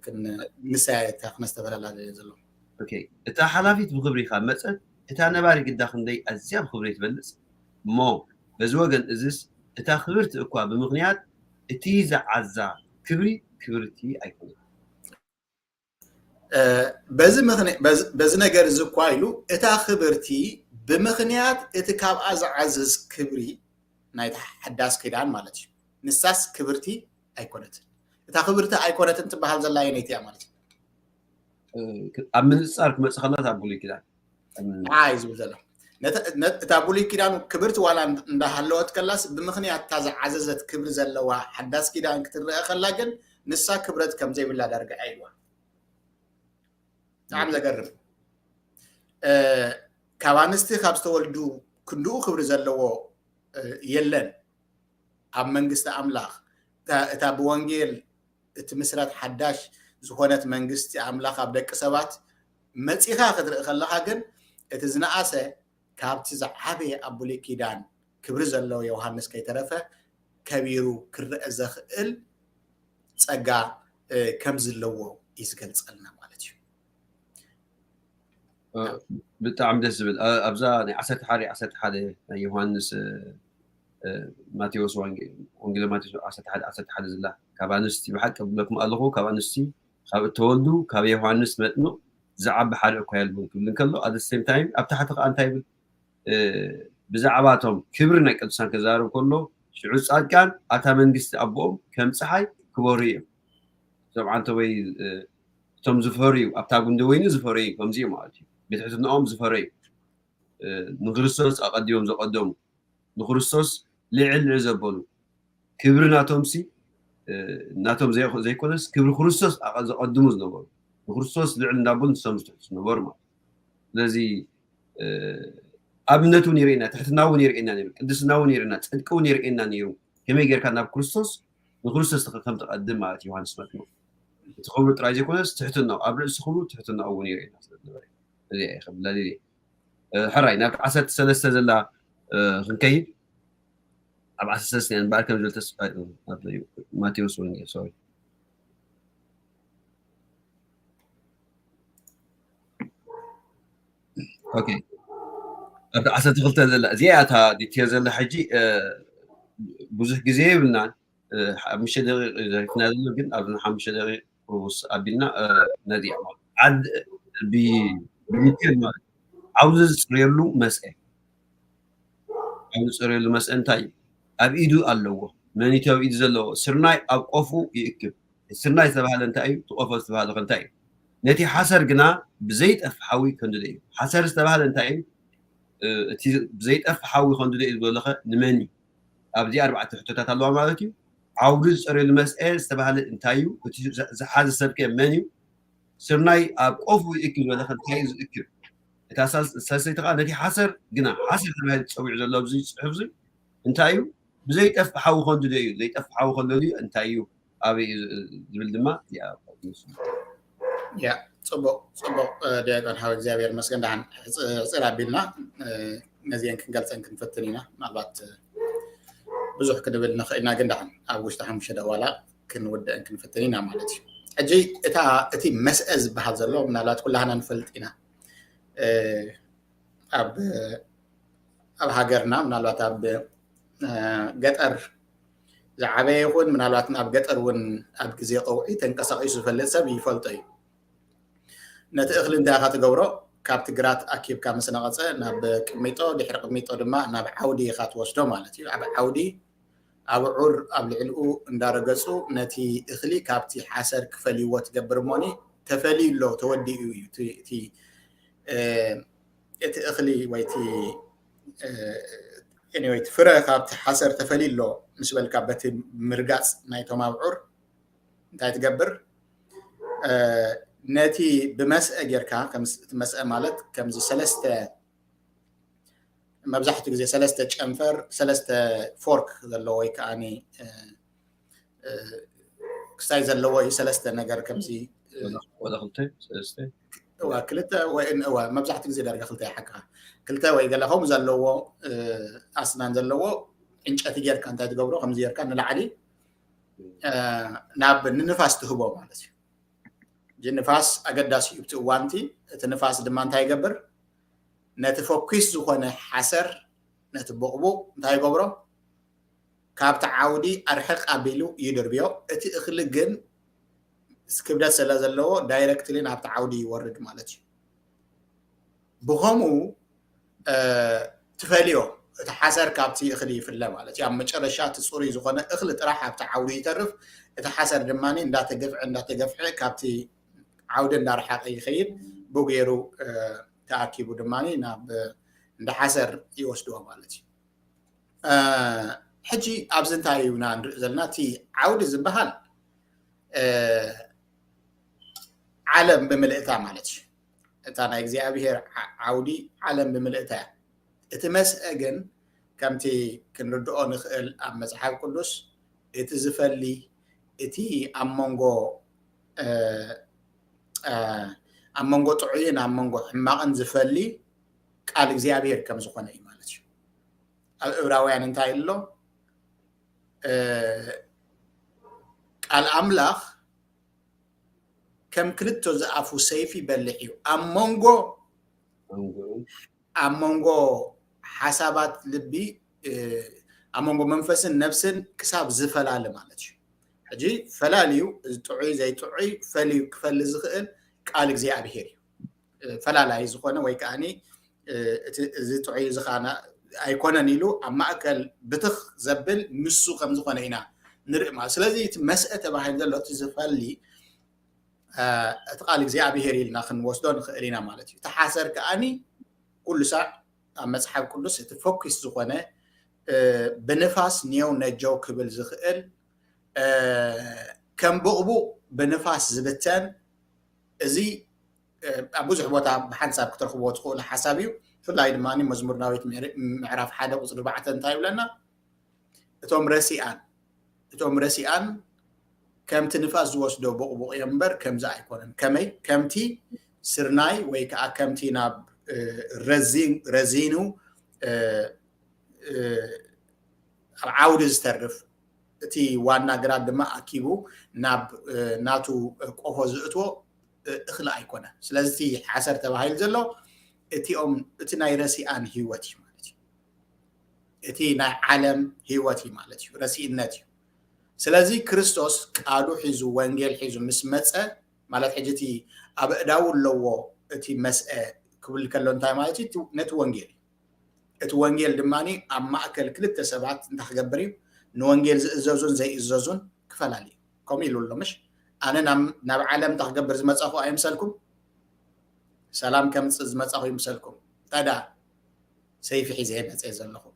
S3: كنا نساعد تاخنا استفلا هذا يزلو
S2: اوكي اتا حلافيت بخبري خاب مصد اتا نباري قد خندي ازياب خبري تبلص مو بزوجن ازس اتا خبرت اكوا بمغنيات اتي زعزا كبرتي ايكون
S3: بز ነገር ዝኳይሉ እታ خبرتي بمغنيات اتكاب ازعزز كبري ናይ حداس كيدان ማለት እዩ ንሳስ كبرتي ايكونت እታ خبرتي ايكونت ትበሃል ዘላ የነይት ማለት እዩ
S2: ኣብ ምንጻር ክመጽእ ከላ ታቡሊ ኪዳን
S3: عايز ብዘላ ታቡሊ ኪዳን ክብርቲ ዋላ እንዳሃለወት ከላስ ብምኽንያት ታዝዓዘዘት ክብሪ ዘለዋ ሓዳስ ኪዳን ክትረአ ከላ ግን ንሳ ክብረት ከም ዘይብላ ዳርጋ አይዋ ዓም ዘገርም ካባንስቲ ካብ ዝተወልዱ ክንድኡ ክብሪ ዘለዎ የለን ኣብ መንግስቲ ኣምላኽ እታ ብወንጌል እቲ ምስራት ሓዳሽ ዝኾነት መንግስቲ ኣምላኽ ኣብ ደቂ ሰባት መጺኻ ክትርኢ ከለኻ ግን እቲ ዝነኣሰ ካብቲ ዝዓበየ ኣብ ብሉይ ኪዳን ክብሪ ዘለዎ ዮሃንስ ከይተረፈ ከቢሩ ክርአ ዘኽእል ጸጋ ከም ዘለዎ ይዝገልጸልና ማለት እዩ
S2: ብጣዕሚ ደስ ዝብል ኣብዛ ናይ 11 ናይ ዮሃንስ ማቴዎስ ወንጌል ማቴዎስ 11 ዝላ ካብ ኣንስቲ ብሓቂ ብለኩም ኣለኹ ካብ ኣንስቲ ካብ ተወልዱ ካብ ዮሃንስ መጥኑ زعب حال أكويل بنقول كله at the same time أبتحت أنت بزعباتهم كبرنا كدسان كزارو كله شعوس كان أتمنى جست أبوهم كم صحي كبورية طبعا توي توم زفوري أبتاعون دويني زفوري كم زي ما أجي بتحسن أم زفوري نغرسوس أقديهم زقدم نغرسوس لعل عزبولو كبرنا تومسي ناتوم زي كونس كبر خرسوس أقدموز نقول ክርስቶስ ልዕል እንዳቦን ሰምስተት ነበር ማለት ስለዚህ ኣብነቱን ይርኤና ትሕትናውን ይርኤና ነይሩ ቅድስናውን ይርኤና ጽድቅውን ይርኤና ነይሩ ከመይ ጌርካ ናብ ክርስቶስ ንክርስቶስ ከም ተቀድም ማለት ዮሐንስ መጥምቅ እቲ ክብሩ ጥራይ ዘይኮነስ ትሕትናው ኣብ ርእሲ ክብሩ ትሕትናው እውን ይርኤና ስለነበረ እዚ ይኸብላሊ ሕራይ ናብ 13 ዘላ ክንከይድ ኣብ 13 ያን ባርከም ዘልተስ ማቴዎስ ወንጌል ሶሪ اوكي ابدا عسى تغلط زياده دي تيزل حجي بوزح غزي بلنا مش دغ كنا ግን ኣብና 5 دقيقه ሩስ አቢና ነዲ عد بمثل ما عاوز صريلو مسئ እንታይ ኣብ ኢዱ ኣለዎ من يتوي زلوا سرناي أوقفوا يكب سرناي استبهال انتاي توقفوا استبهال انتاي نتي حسر جنا بزيت أفحوي كنددي حسر استبهال انتاي بزيت أفحوي كنددي بلخه نمني أبدي 4 حتتات الله مالتي عاوز صار المسألة استبهال انتايو زحاز السبكة منيو سرناي أوقفوا يكب بلخه تايز يكب تاساس ساسي تقال نتي حسر جنا حسر استبهال تسوي زلوا بزيت حفظي انتايو بزيت أفحو كنددي زيت أفحو كنددي انتايو أبي زبل دما يا
S3: يا صبو ديغان هاو እግዚአብሔር መስገን ዳን ጽራ ቢልና ነዚያን ክንገልጸን ክንፈትኒና ማልባት ብዙሕ ክድብል ንኽእልና ግን ዳን ኣብ ውሽጢ 5 ደዋላ ክንወደአን ክንፈትኒና ማለት እዩ ሕጂ እቲ መስአ ዝበሃል ዘሎ ምናልባት ኩላህና ንፈልጥ ኢና ኣብ ሃገርና ምናልባት ኣብ ገጠር ዝዓበየ ይኹን ምናልባት ኣብ ገጠር እውን ኣብ ግዜ ቀውዒ ተንቀሳቒሱ ዝፈልጥ ሰብ ይፈልጦ እዩ ነቲ እኽሊ እንታይ ኢኻ ትገብሮ ካብቲ ግራት ኣኪብካ ምስ ነቐፀ ናብ ቅሚጦ ድሕሪ ቅሚጦ ድማ ናብ ዓውዲ ኢኻ ትወስዶ ማለት እዩ ኣብ ዓውዲ ኣብ ዑር ኣብ ልዕሊኡ እንዳረገፁ ነቲ እኽሊ ካብቲ ሓሰር ክፈልይዎ ትገብር እሞኒ ተፈልዩሎ ተወዲኡ እዩ እቲ እኽሊ ወይ እቲ anyway ፍረ ካብቲ ሓሰር ተፈልይሎ ምስ በልካ በቲ ምርጋፅ ናይቶም ኣብ ዑር እንታይ ትገብር ነቲ ብመስአ ጌርካ ከምዚ መስአ ማለት ከምዚ ሰለስተ መብዛሕትኡ ግዜ ሰለስተ ጨንፈር ሰለስተ ፎርክ ዘለዎ ወይ ከዓኒ ክሳይ ዘለዎ እዩ ሰለስተ ነገር ከምዚ
S2: ولا خلطة سلسلة
S3: ክልተ ወይ መብዛሕትኡ ግዜ ዳርጋ ክልተ ይሓካ ክልተ ወይ ገለ ከምኡ ዘለዎ ኣስናን ዘለዎ ዕንጨይቲ ጌርካ እንታይ ትገብሮ ከምዚ ጌርካ ንላዕሊ ናብ ንንፋስ ትህቦ ማለት እዩ ንፋስ ኣገዳሲ እዩ እቲ እዋንቲ እቲ ንፋስ ድማ እንታይ ይገብር ነቲ ፎኩስ ዝኾነ ሓሰር ነቲ ቦቕቡቕ እንታይ ይገብሮ ካብቲ ዓውዲ ኣርሕቕ ኣቢሉ ይድርብዮ እቲ እኽሊ ግን ክብደት ስለ ዘለዎ ዳይረክትሊ ናብቲ ዓውዲ ይወርድ ማለት እዩ ብኸምኡ ትፈልዮ እቲ ሓሰር ካብቲ እኽሊ ይፍለ ማለት እዩ ኣብ መጨረሻ እቲ ፅሩይ ዝኾነ እኽሊ ጥራሕ ኣብቲ ዓውዲ ይተርፍ እቲ ሓሰር ድማኒ እንዳተገፍዐ ካብቲ عودة نرحق يخيل بغيرو تأكيبو دماني ناب ندحسر يوسدوها مالتي حجي أبزنتاي ونان زلناتي عودة زبهال عالم بملئتا مالتي تانا اكزيابير عودي عالم بملئتا اتمس اجن كمتي كنردو نخيل ام مصحف قدس اتزفلي اتي امونغو أمانغو طعين أمانغو حماقن زفلي قال እግዚአብሔር ከም ዝኾነ እዩ ማለት እዩ ኣብ ዕብራውያን እንታይ ኣሎ ቃል ኣምላኽ ከም ክልተ ዝኣፉ ሰይፊ ይበልሕ እዩ ኣመንጎ ሓሳባት ልቢ ኣመንጎ መንፈስን ነፍስን ክሳብ ዝፈላለ ማለት እዩ ሕጂ ፈላልዩ ጥዑይ ዘይጥዑይ ፈልዩ ክፈል ዝኽእል ቃል እግዚአብሔር እዩ ፈላላይ ዝኾነ ወይ ከዓኒ እዚ ጥዑይ ዝኻና ኣይኮነን ኢሉ ኣብ ማእከል ብትኽ ዘብል ንሱ ከም ዝኾነ ኢና ንርኢ ማለት ስለዚ እቲ መስአ ተባሂሉ ዘሎ እቲ ዝፈሊ እቲ ቃል እግዚአብሔር ኢልና ክንወስዶ ንኽእል ኢና ማለት እዩ ተሓሰር ከዓኒ ኩሉ ሳዕ ኣብ መፅሓፍ ቅዱስ እቲ ፎኩስ ዝኾነ ብንፋስ ኒው ነጀው ክብል ዝኽእል ከም ብቕቡቕ ብንፋስ ዝብተን እዚ ኣብ ብዙሕ ቦታ ብሓንሳብ ክትረኽብዎ ትኽእሉ ሓሳብ እዩ ብፍላይ ድማኒ መዝሙር ዳዊት ምዕራፍ 1 ቁፅሪ 4 እንታይ ይብለና እቶም ረሲኣን ከምቲ ንፋስ ዝወስዶ ብቕቡቕ እዮም እምበር ከምዚ ኣይኮነን ከመይ ከምቲ ስርናይ ወይ ከዓ ከምቲ ናብ ረዚኑ ኣብ ዓውዲ ዝተርፍ እቲ ዋና ግራት ድማ ኣኪቡ ናብ ናቱ ቆፎ ዝእትዎ እኽሊ ኣይኮነን ስለዚ ሓሰር ተባሂሉ ዘሎ እቲ ናይ ረሲኣን ህይወት እዩ ማለት እዩ እቲ ናይ ዓለም ህይወት እዩ ማለት እዩ ረሲእነት እዩ ስለዚ ክርስቶስ ቃሉ ሒዙ ወንጌል ሒዙ ምስ መፀ ማለት ሕጂ እቲ ኣብ እዳው ኣለዎ እቲ መስአ ክብል ከሎ እንታይ ማለት እዩ ነቲ ወንጌል እቲ ወንጌል ድማኒ ኣብ ማእከል ክልተ ሰባት እንታይ ክገብር እዩ نوانجيل زوزون زي الزوزون كفلالي كم يلو له مش أنا ناب عالم تخبر زمت أخو أيمسلكم سلام كم زمت أخو يمسلكم تدا سيف حزين أتزل لكم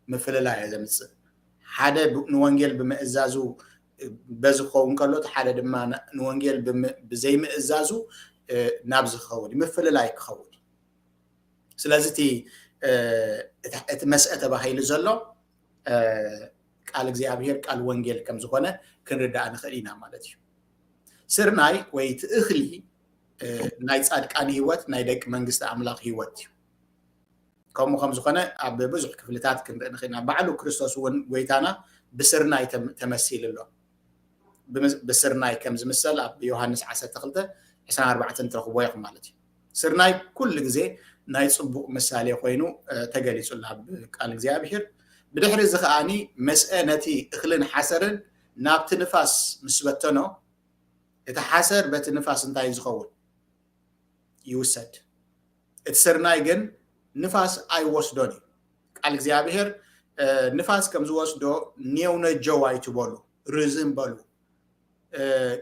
S3: مفل لا يا زمت حدا نوانجيل بمأزازو بزخون كله حدا دم نوانجيل بزي مأزازو نابز خولي مفل لا يخولي سلازتي مسألة بهاي لزلو قال እግዚአብሔር ቃል ወንጌል ከም ዝኾነ ክንርዳእ ንኽእል ኢና ማለት እዩ ስርናይ ወይ ትእኽሊ ናይ ጻድቃን ህይወት ናይ ደቂ መንግስቲ ኣምላኽ ህይወት እዩ ከምኡ ከም ዝኾነ ኣብ ብዙሕ ክፍልታት ክንርኢ ንኽእል ኢና ባዕሉ ክርስቶስ እውን ጎይታና ብስርናይ ተመሲል ኣሎ ብስርናይ ከም ዝምሰል ኣብ ዮሃንስ 12:24 ትረኽቦ ኢኹም ማለት እዩ ስርናይ ኩሉ ግዜ ናይ ጽቡቕ ምሳሌ ኮይኑ ተገሊጹላ ኣብ ቃል እግዚአብሔር بدحر زخاني مسألتي إخلين حسرن نابت نفاس مسبتنو يتحسر بت نفاس انتاي زخول يوسد اتسرناي جن نفاس اي وسدوني قال እግዚአብሔር نفاس كم زوسدو نيونا جواي تبولو رزم بولو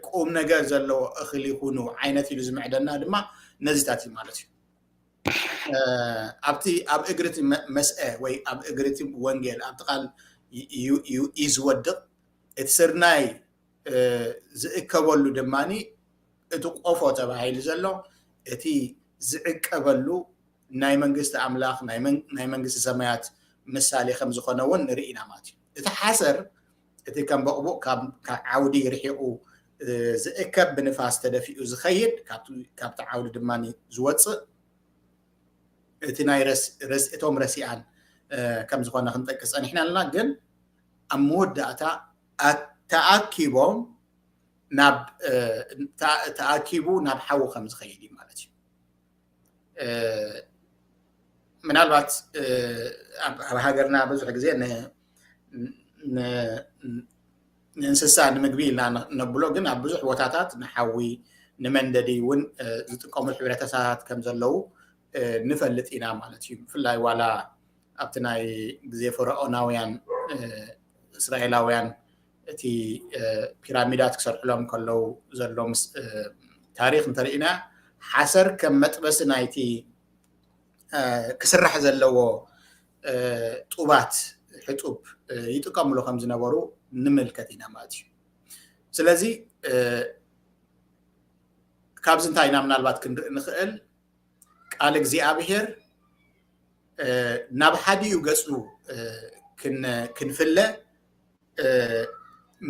S3: قوم ነገር ዘሎ እኽሊ ሆኖ ዓይነት ይሉ ዝምዕደና ድማ ነዚታት ማለት እዩ ኣብቲ ኣብ እግርቲ መስአ ወይ ኣብ እግርቲ ወንጌል ኣብ ተቃል ይዝወድቕ እቲ ስርናይ ዝእከበሉ ድማኒ እቲ ቆፎ ተባሂሉ ዘሎ እቲ ዝዕቀበሉ ናይ መንግስቲ ኣምላኽ ናይ መንግስቲ ሰማያት ምሳሌ ከም ዝኾነ እውን ንርኢና ማለት እዩ እቲ ሓሰር እቲ ከም በቕቡቕ ካብ ዓውዲ ርሒቑ ዝእከብ ብንፋስ ተደፊኡ ዝኸይድ ካብቲ ዓውዲ ድማኒ ዝወፅእ እቲ ናይ ርስእቶም ረሲኣን ከም ዝኾነ ክንጠቅስ ፀኒሕና ኣለና ግን ኣብ መወዳእታ ተኣኪቦም ተኣኪቡ ናብ ሓዊ ከም ዝኸይድ እዩ ማለት እዩ ምናልባት ኣብ ሃገርና ብዙሕ ግዜ ንእንስሳ ንምግቢ ኢልና ነብሎ ግን ኣብ ብዙሕ ቦታታት ንሓዊ ንመንደዲ እውን ዝጥቀሙሉ ሕብረተሰባት ከም ዘለው ንፈልጥ ኢና ማለት እዩ ብፍላይ ዋላ ኣብቲ ናይ ግዜ ፈርዖናውያን እስራኤላውያን እቲ ፒራሚዳት ክሰርሕሎም ከለው ዘሎ ታሪክ እንተርኢና ሓሰር ከም መጥበሲ ናይቲ ክስራሕ ዘለዎ ጡባት ሕጡብ ይጥቀምሉ ከም ዝነበሩ ንምልከት ኢና ማለት እዩ ስለዚ ካብዚ እንታይ ኢና ምናልባት ክንርኢ ንኽእል ቃል እግዚአብሔር ናብ ሓዲኡ ገጹ ክንፍለ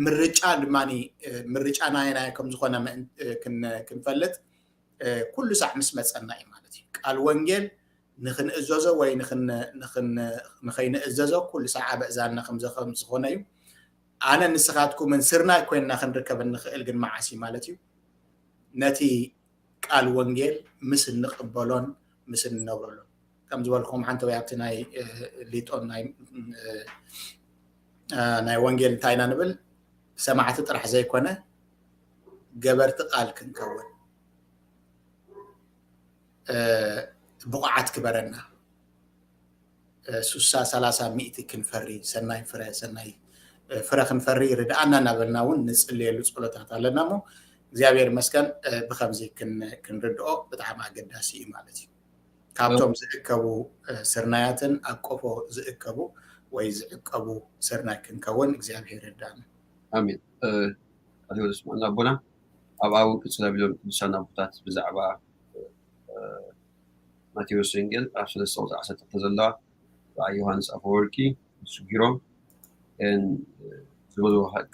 S3: ምርጫ ድማኒ ምርጫ ናይና ከም ዝኾነ ክንፈልጥ ኩሉ ሳዕ ምስ መፀና እዩ ማለት እዩ ቃል ወንጌል ንኽንእዘዞ ወይ ንኸይንእዘዞ ኩሉ ሳዕ በእዛና ከም ዝኾነ እዩ ኣነ ንስኻትኩምን ስርናይ ኮይንና ክንርከብ ንኽእል ግን መዓሲ ማለት እዩ ነቲ ቃል ወንጌል ምስ ንቕበሎን ምስ ንነብረሎን ከም ዝበልኩም ሓንቲ ወይ ኣብቲ ናይ ሊጦን ናይ ወንጌል እንታይ ኢና ንብል ሰማዕቲ ጥራሕ ዘይኮነ ገበርቲ ቃል ክንከውን ብቑዓት ክበረና 60 ሚእቲ ክንፈሪ ሰናይ ፍረ ክንፈሪ ርድኣና ናበልና እውን ንፅልየሉ ፀሎታት ኣለና ሞ እግዚአብሔር መስከን ብከምዚ ክንርድኦ ብጣዕሚ ኣገዳሲ እዩ ማለት እዩ ካብቶም ዝእከቡ ስርናያትን ኣቆፎ ዝእከቡ ወይ ዝዕቀቡ ስርናይ ክንከውን እግዚአብሔር ይርዳእና
S2: ኣሜን ኣዲው ስማዕና ኣቦና ኣብ ኣውን ቅፅላቢሎም ቅዱሳን ኣቦታት ብዛዕባ ማቴዎስ ወንጌል ኣብ 3:12 ዘለዋ ብኣይ ዮሃንስ ኣፈወርቂ ስጊሮም ዝበሉ ሓንቲ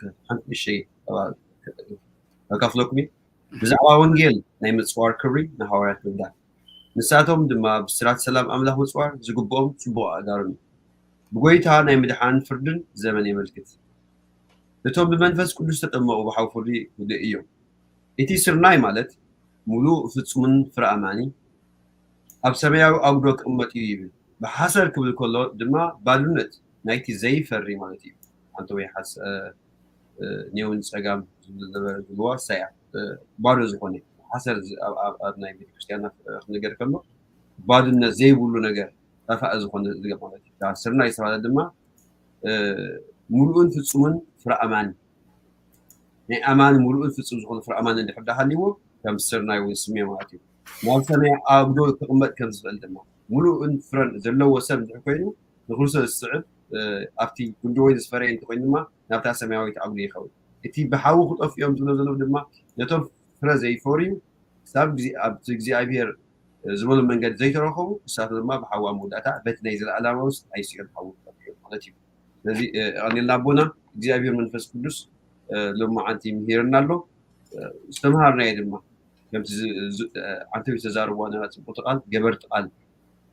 S2: ንእሽተይ ኣካፍለኩም ብዛዕባ ወንጌል ናይ ምፅዋር ክብሪ ንሃዋርያት ምብዳል ንሳቶም ድማ ብስራት ሰላም ኣምላኽ ምፅዋር ዝግብኦም ፅቡቕ ኣዳርን ብጎይታ ናይ ምድሓን ፍርድን ዘመን የመልክት እቶም ብመንፈስ ቅዱስ ተጠመቑ ብሓዊ ፍርዲ ውድእ እዮም እቲ ስርናይ ማለት ሙሉእ ፍጹምን ፍረ ኣማኒ ኣብ ሰማያዊ ኣጉዶ ቅመጥ እዩ ይብል ብሓሰር ክብል ከሎ ድማ ባልነት ናይቲ ዘይፈሪ ማለት እዩ ሓንቲ ወይ ኔውን ፀጋም ዝብልዋ ሳያ ባዶ ዝኾነ ሓሰር ኣብ ናይ ቤተክርስትያና ክነገር ከሎ ባድነት ዘይብሉ ነገር ጠፋእ ዝኾነ ዝገ ማለት እዩ ስርናይ ዝተባሃለ ድማ ملؤن فصومن فر أمان ني أمان ملؤن فصوم زخون فر أمان اللي حدا حليو كم سرنا ويسميه ماتي ما سنة أبدو تقمت كم سؤال دما ملؤن فرن زلوا وسام تحكينه نخلص الصعب أفتي كندوي السفرين تقينما نبتع سماوي تعبني خوي إتي بحاول خد أف يوم تنزلوا دما نتول فرزي فوريو ساب زي أبير زمن من قد زي تراخو ساب دما بحاول مودعتا بيت نيزل على روس أي شيء بحاول مالتي لذي أنا لابونا زي أبير من فس كدوس لما عنتي مهيرنا له استمهرنا يدما كم عنتي تزاروا أنا تبطل جبرت قال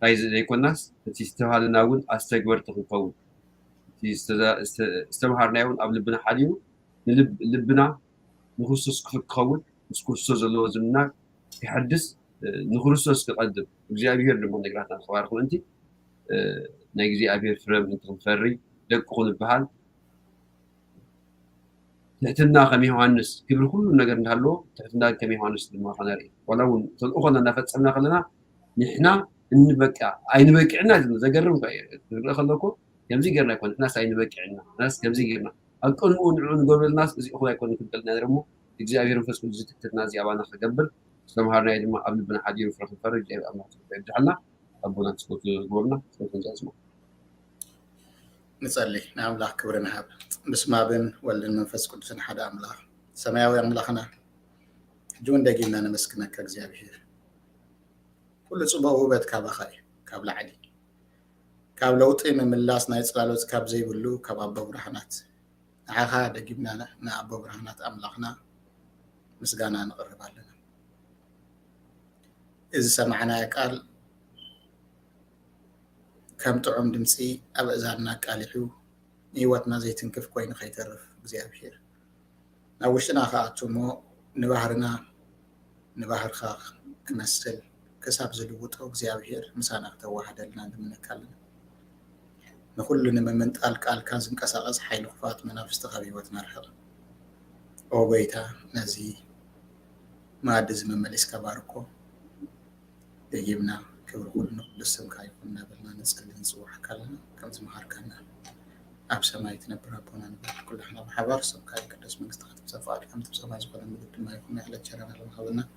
S2: هاي زي كناس تستوهال ناون أستجبرت القول استمهرنا يون قبل بنا حاليو لبنا نخصص كيف قول نخصص زلوا زمنا يحدث نخصص كقدم زي أبير لما نقرأنا خوارق أنتي نجزي أبير فرم أنت مفري لقون بحال تحتنا كمي هوانس كبر كل نجار نهلو تحتنا كمي هوانس لما خناري ولو تلقونا نفس أمنا خلنا نحنا نبكع أي نبكعنا زجرم كي خلكو كمزي جرنا يكون ناس أي نبكعنا ناس كمزي جرنا أكون نعون قبل الناس زي أخويا يكون كل نادرمو يجزي أبير فس كل جزء تتنازي أبانا خجبر سمهرنا يدي ما قبل بنا حدير وفرح الفرج جاي أمنا تبدحنا أبونا تسكت قولنا تسكت نجازمه
S3: نصلي نعم الله كبرنا هاب بسم ابن ولن منفس قدسن حدا املاح سماوي املاحنا جون دقينا نمسكنك እግዚአብሔር كل صبا وبت كاب خاي كاب لعلي كاب لوطي مملاس ناي صلالوت كاب زي بلو كاب ابو برهانات عخا دقينا نا ابو برهانات املاحنا مسغانا نقربالنا اذا سمعنا قال كم طعم دمسي أبأزارنا قالحو نيواتنا زي تنكف كوين خيترف እግዚአብሔር ناوشنا خاطمو نباهر خاخ كمسل كساب زلوطو እግዚአብሔር مسانا توحدلنا እንደምንካለን نخلنا من قال كازن قساقس حيل خفات منافس تخبيوتنا رحل او بيتا نزي ما ادز مملس كباركو يجيبنا كبر كلنا لسه كايكون نبلنا نسأل نصوح كلنا كم زمهار كنا أب سمايت نبرا بونا نبرا كل إحنا بحبار سب كاي كدس من استخدم سفار كم تبسماي زبنا مدد ما يكون على جرنا لما حاولنا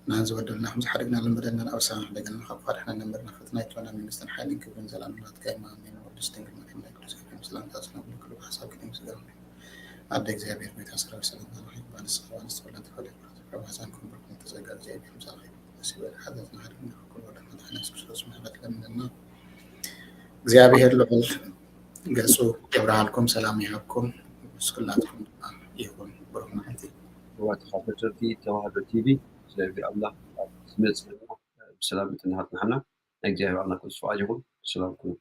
S3: نانز ودلنا حمز حرقنا لما بدنا الأوسان لقنا خبر إحنا نمرنا فتنايت لنا من مستن حالين كبر زلان مرات كاي ما من ودستنج ما كنا كل سكين سلام تاسنا كل حساب كنا مسجون عبدك زي أبير بيت أسرع سلام الله يبان الصلاة والسلام تفضل حواسان كم بركم تزجر زي أبير مساعي سوى الحدث نهارنا كل ولا ما دحنا سبسوس ما بتلمنا እግዚአብሔር ልዑል ገጹ ይብራሃልኩም ሰላም ይሃብኩም ስክላትኩም ይሁን ብሩክ ማዕንቲ
S2: وتخاطرتي توهد تي في سلام الله سمعت بسلامة نهار نحنا نجزي الله كل سؤال يقول السلام عليكم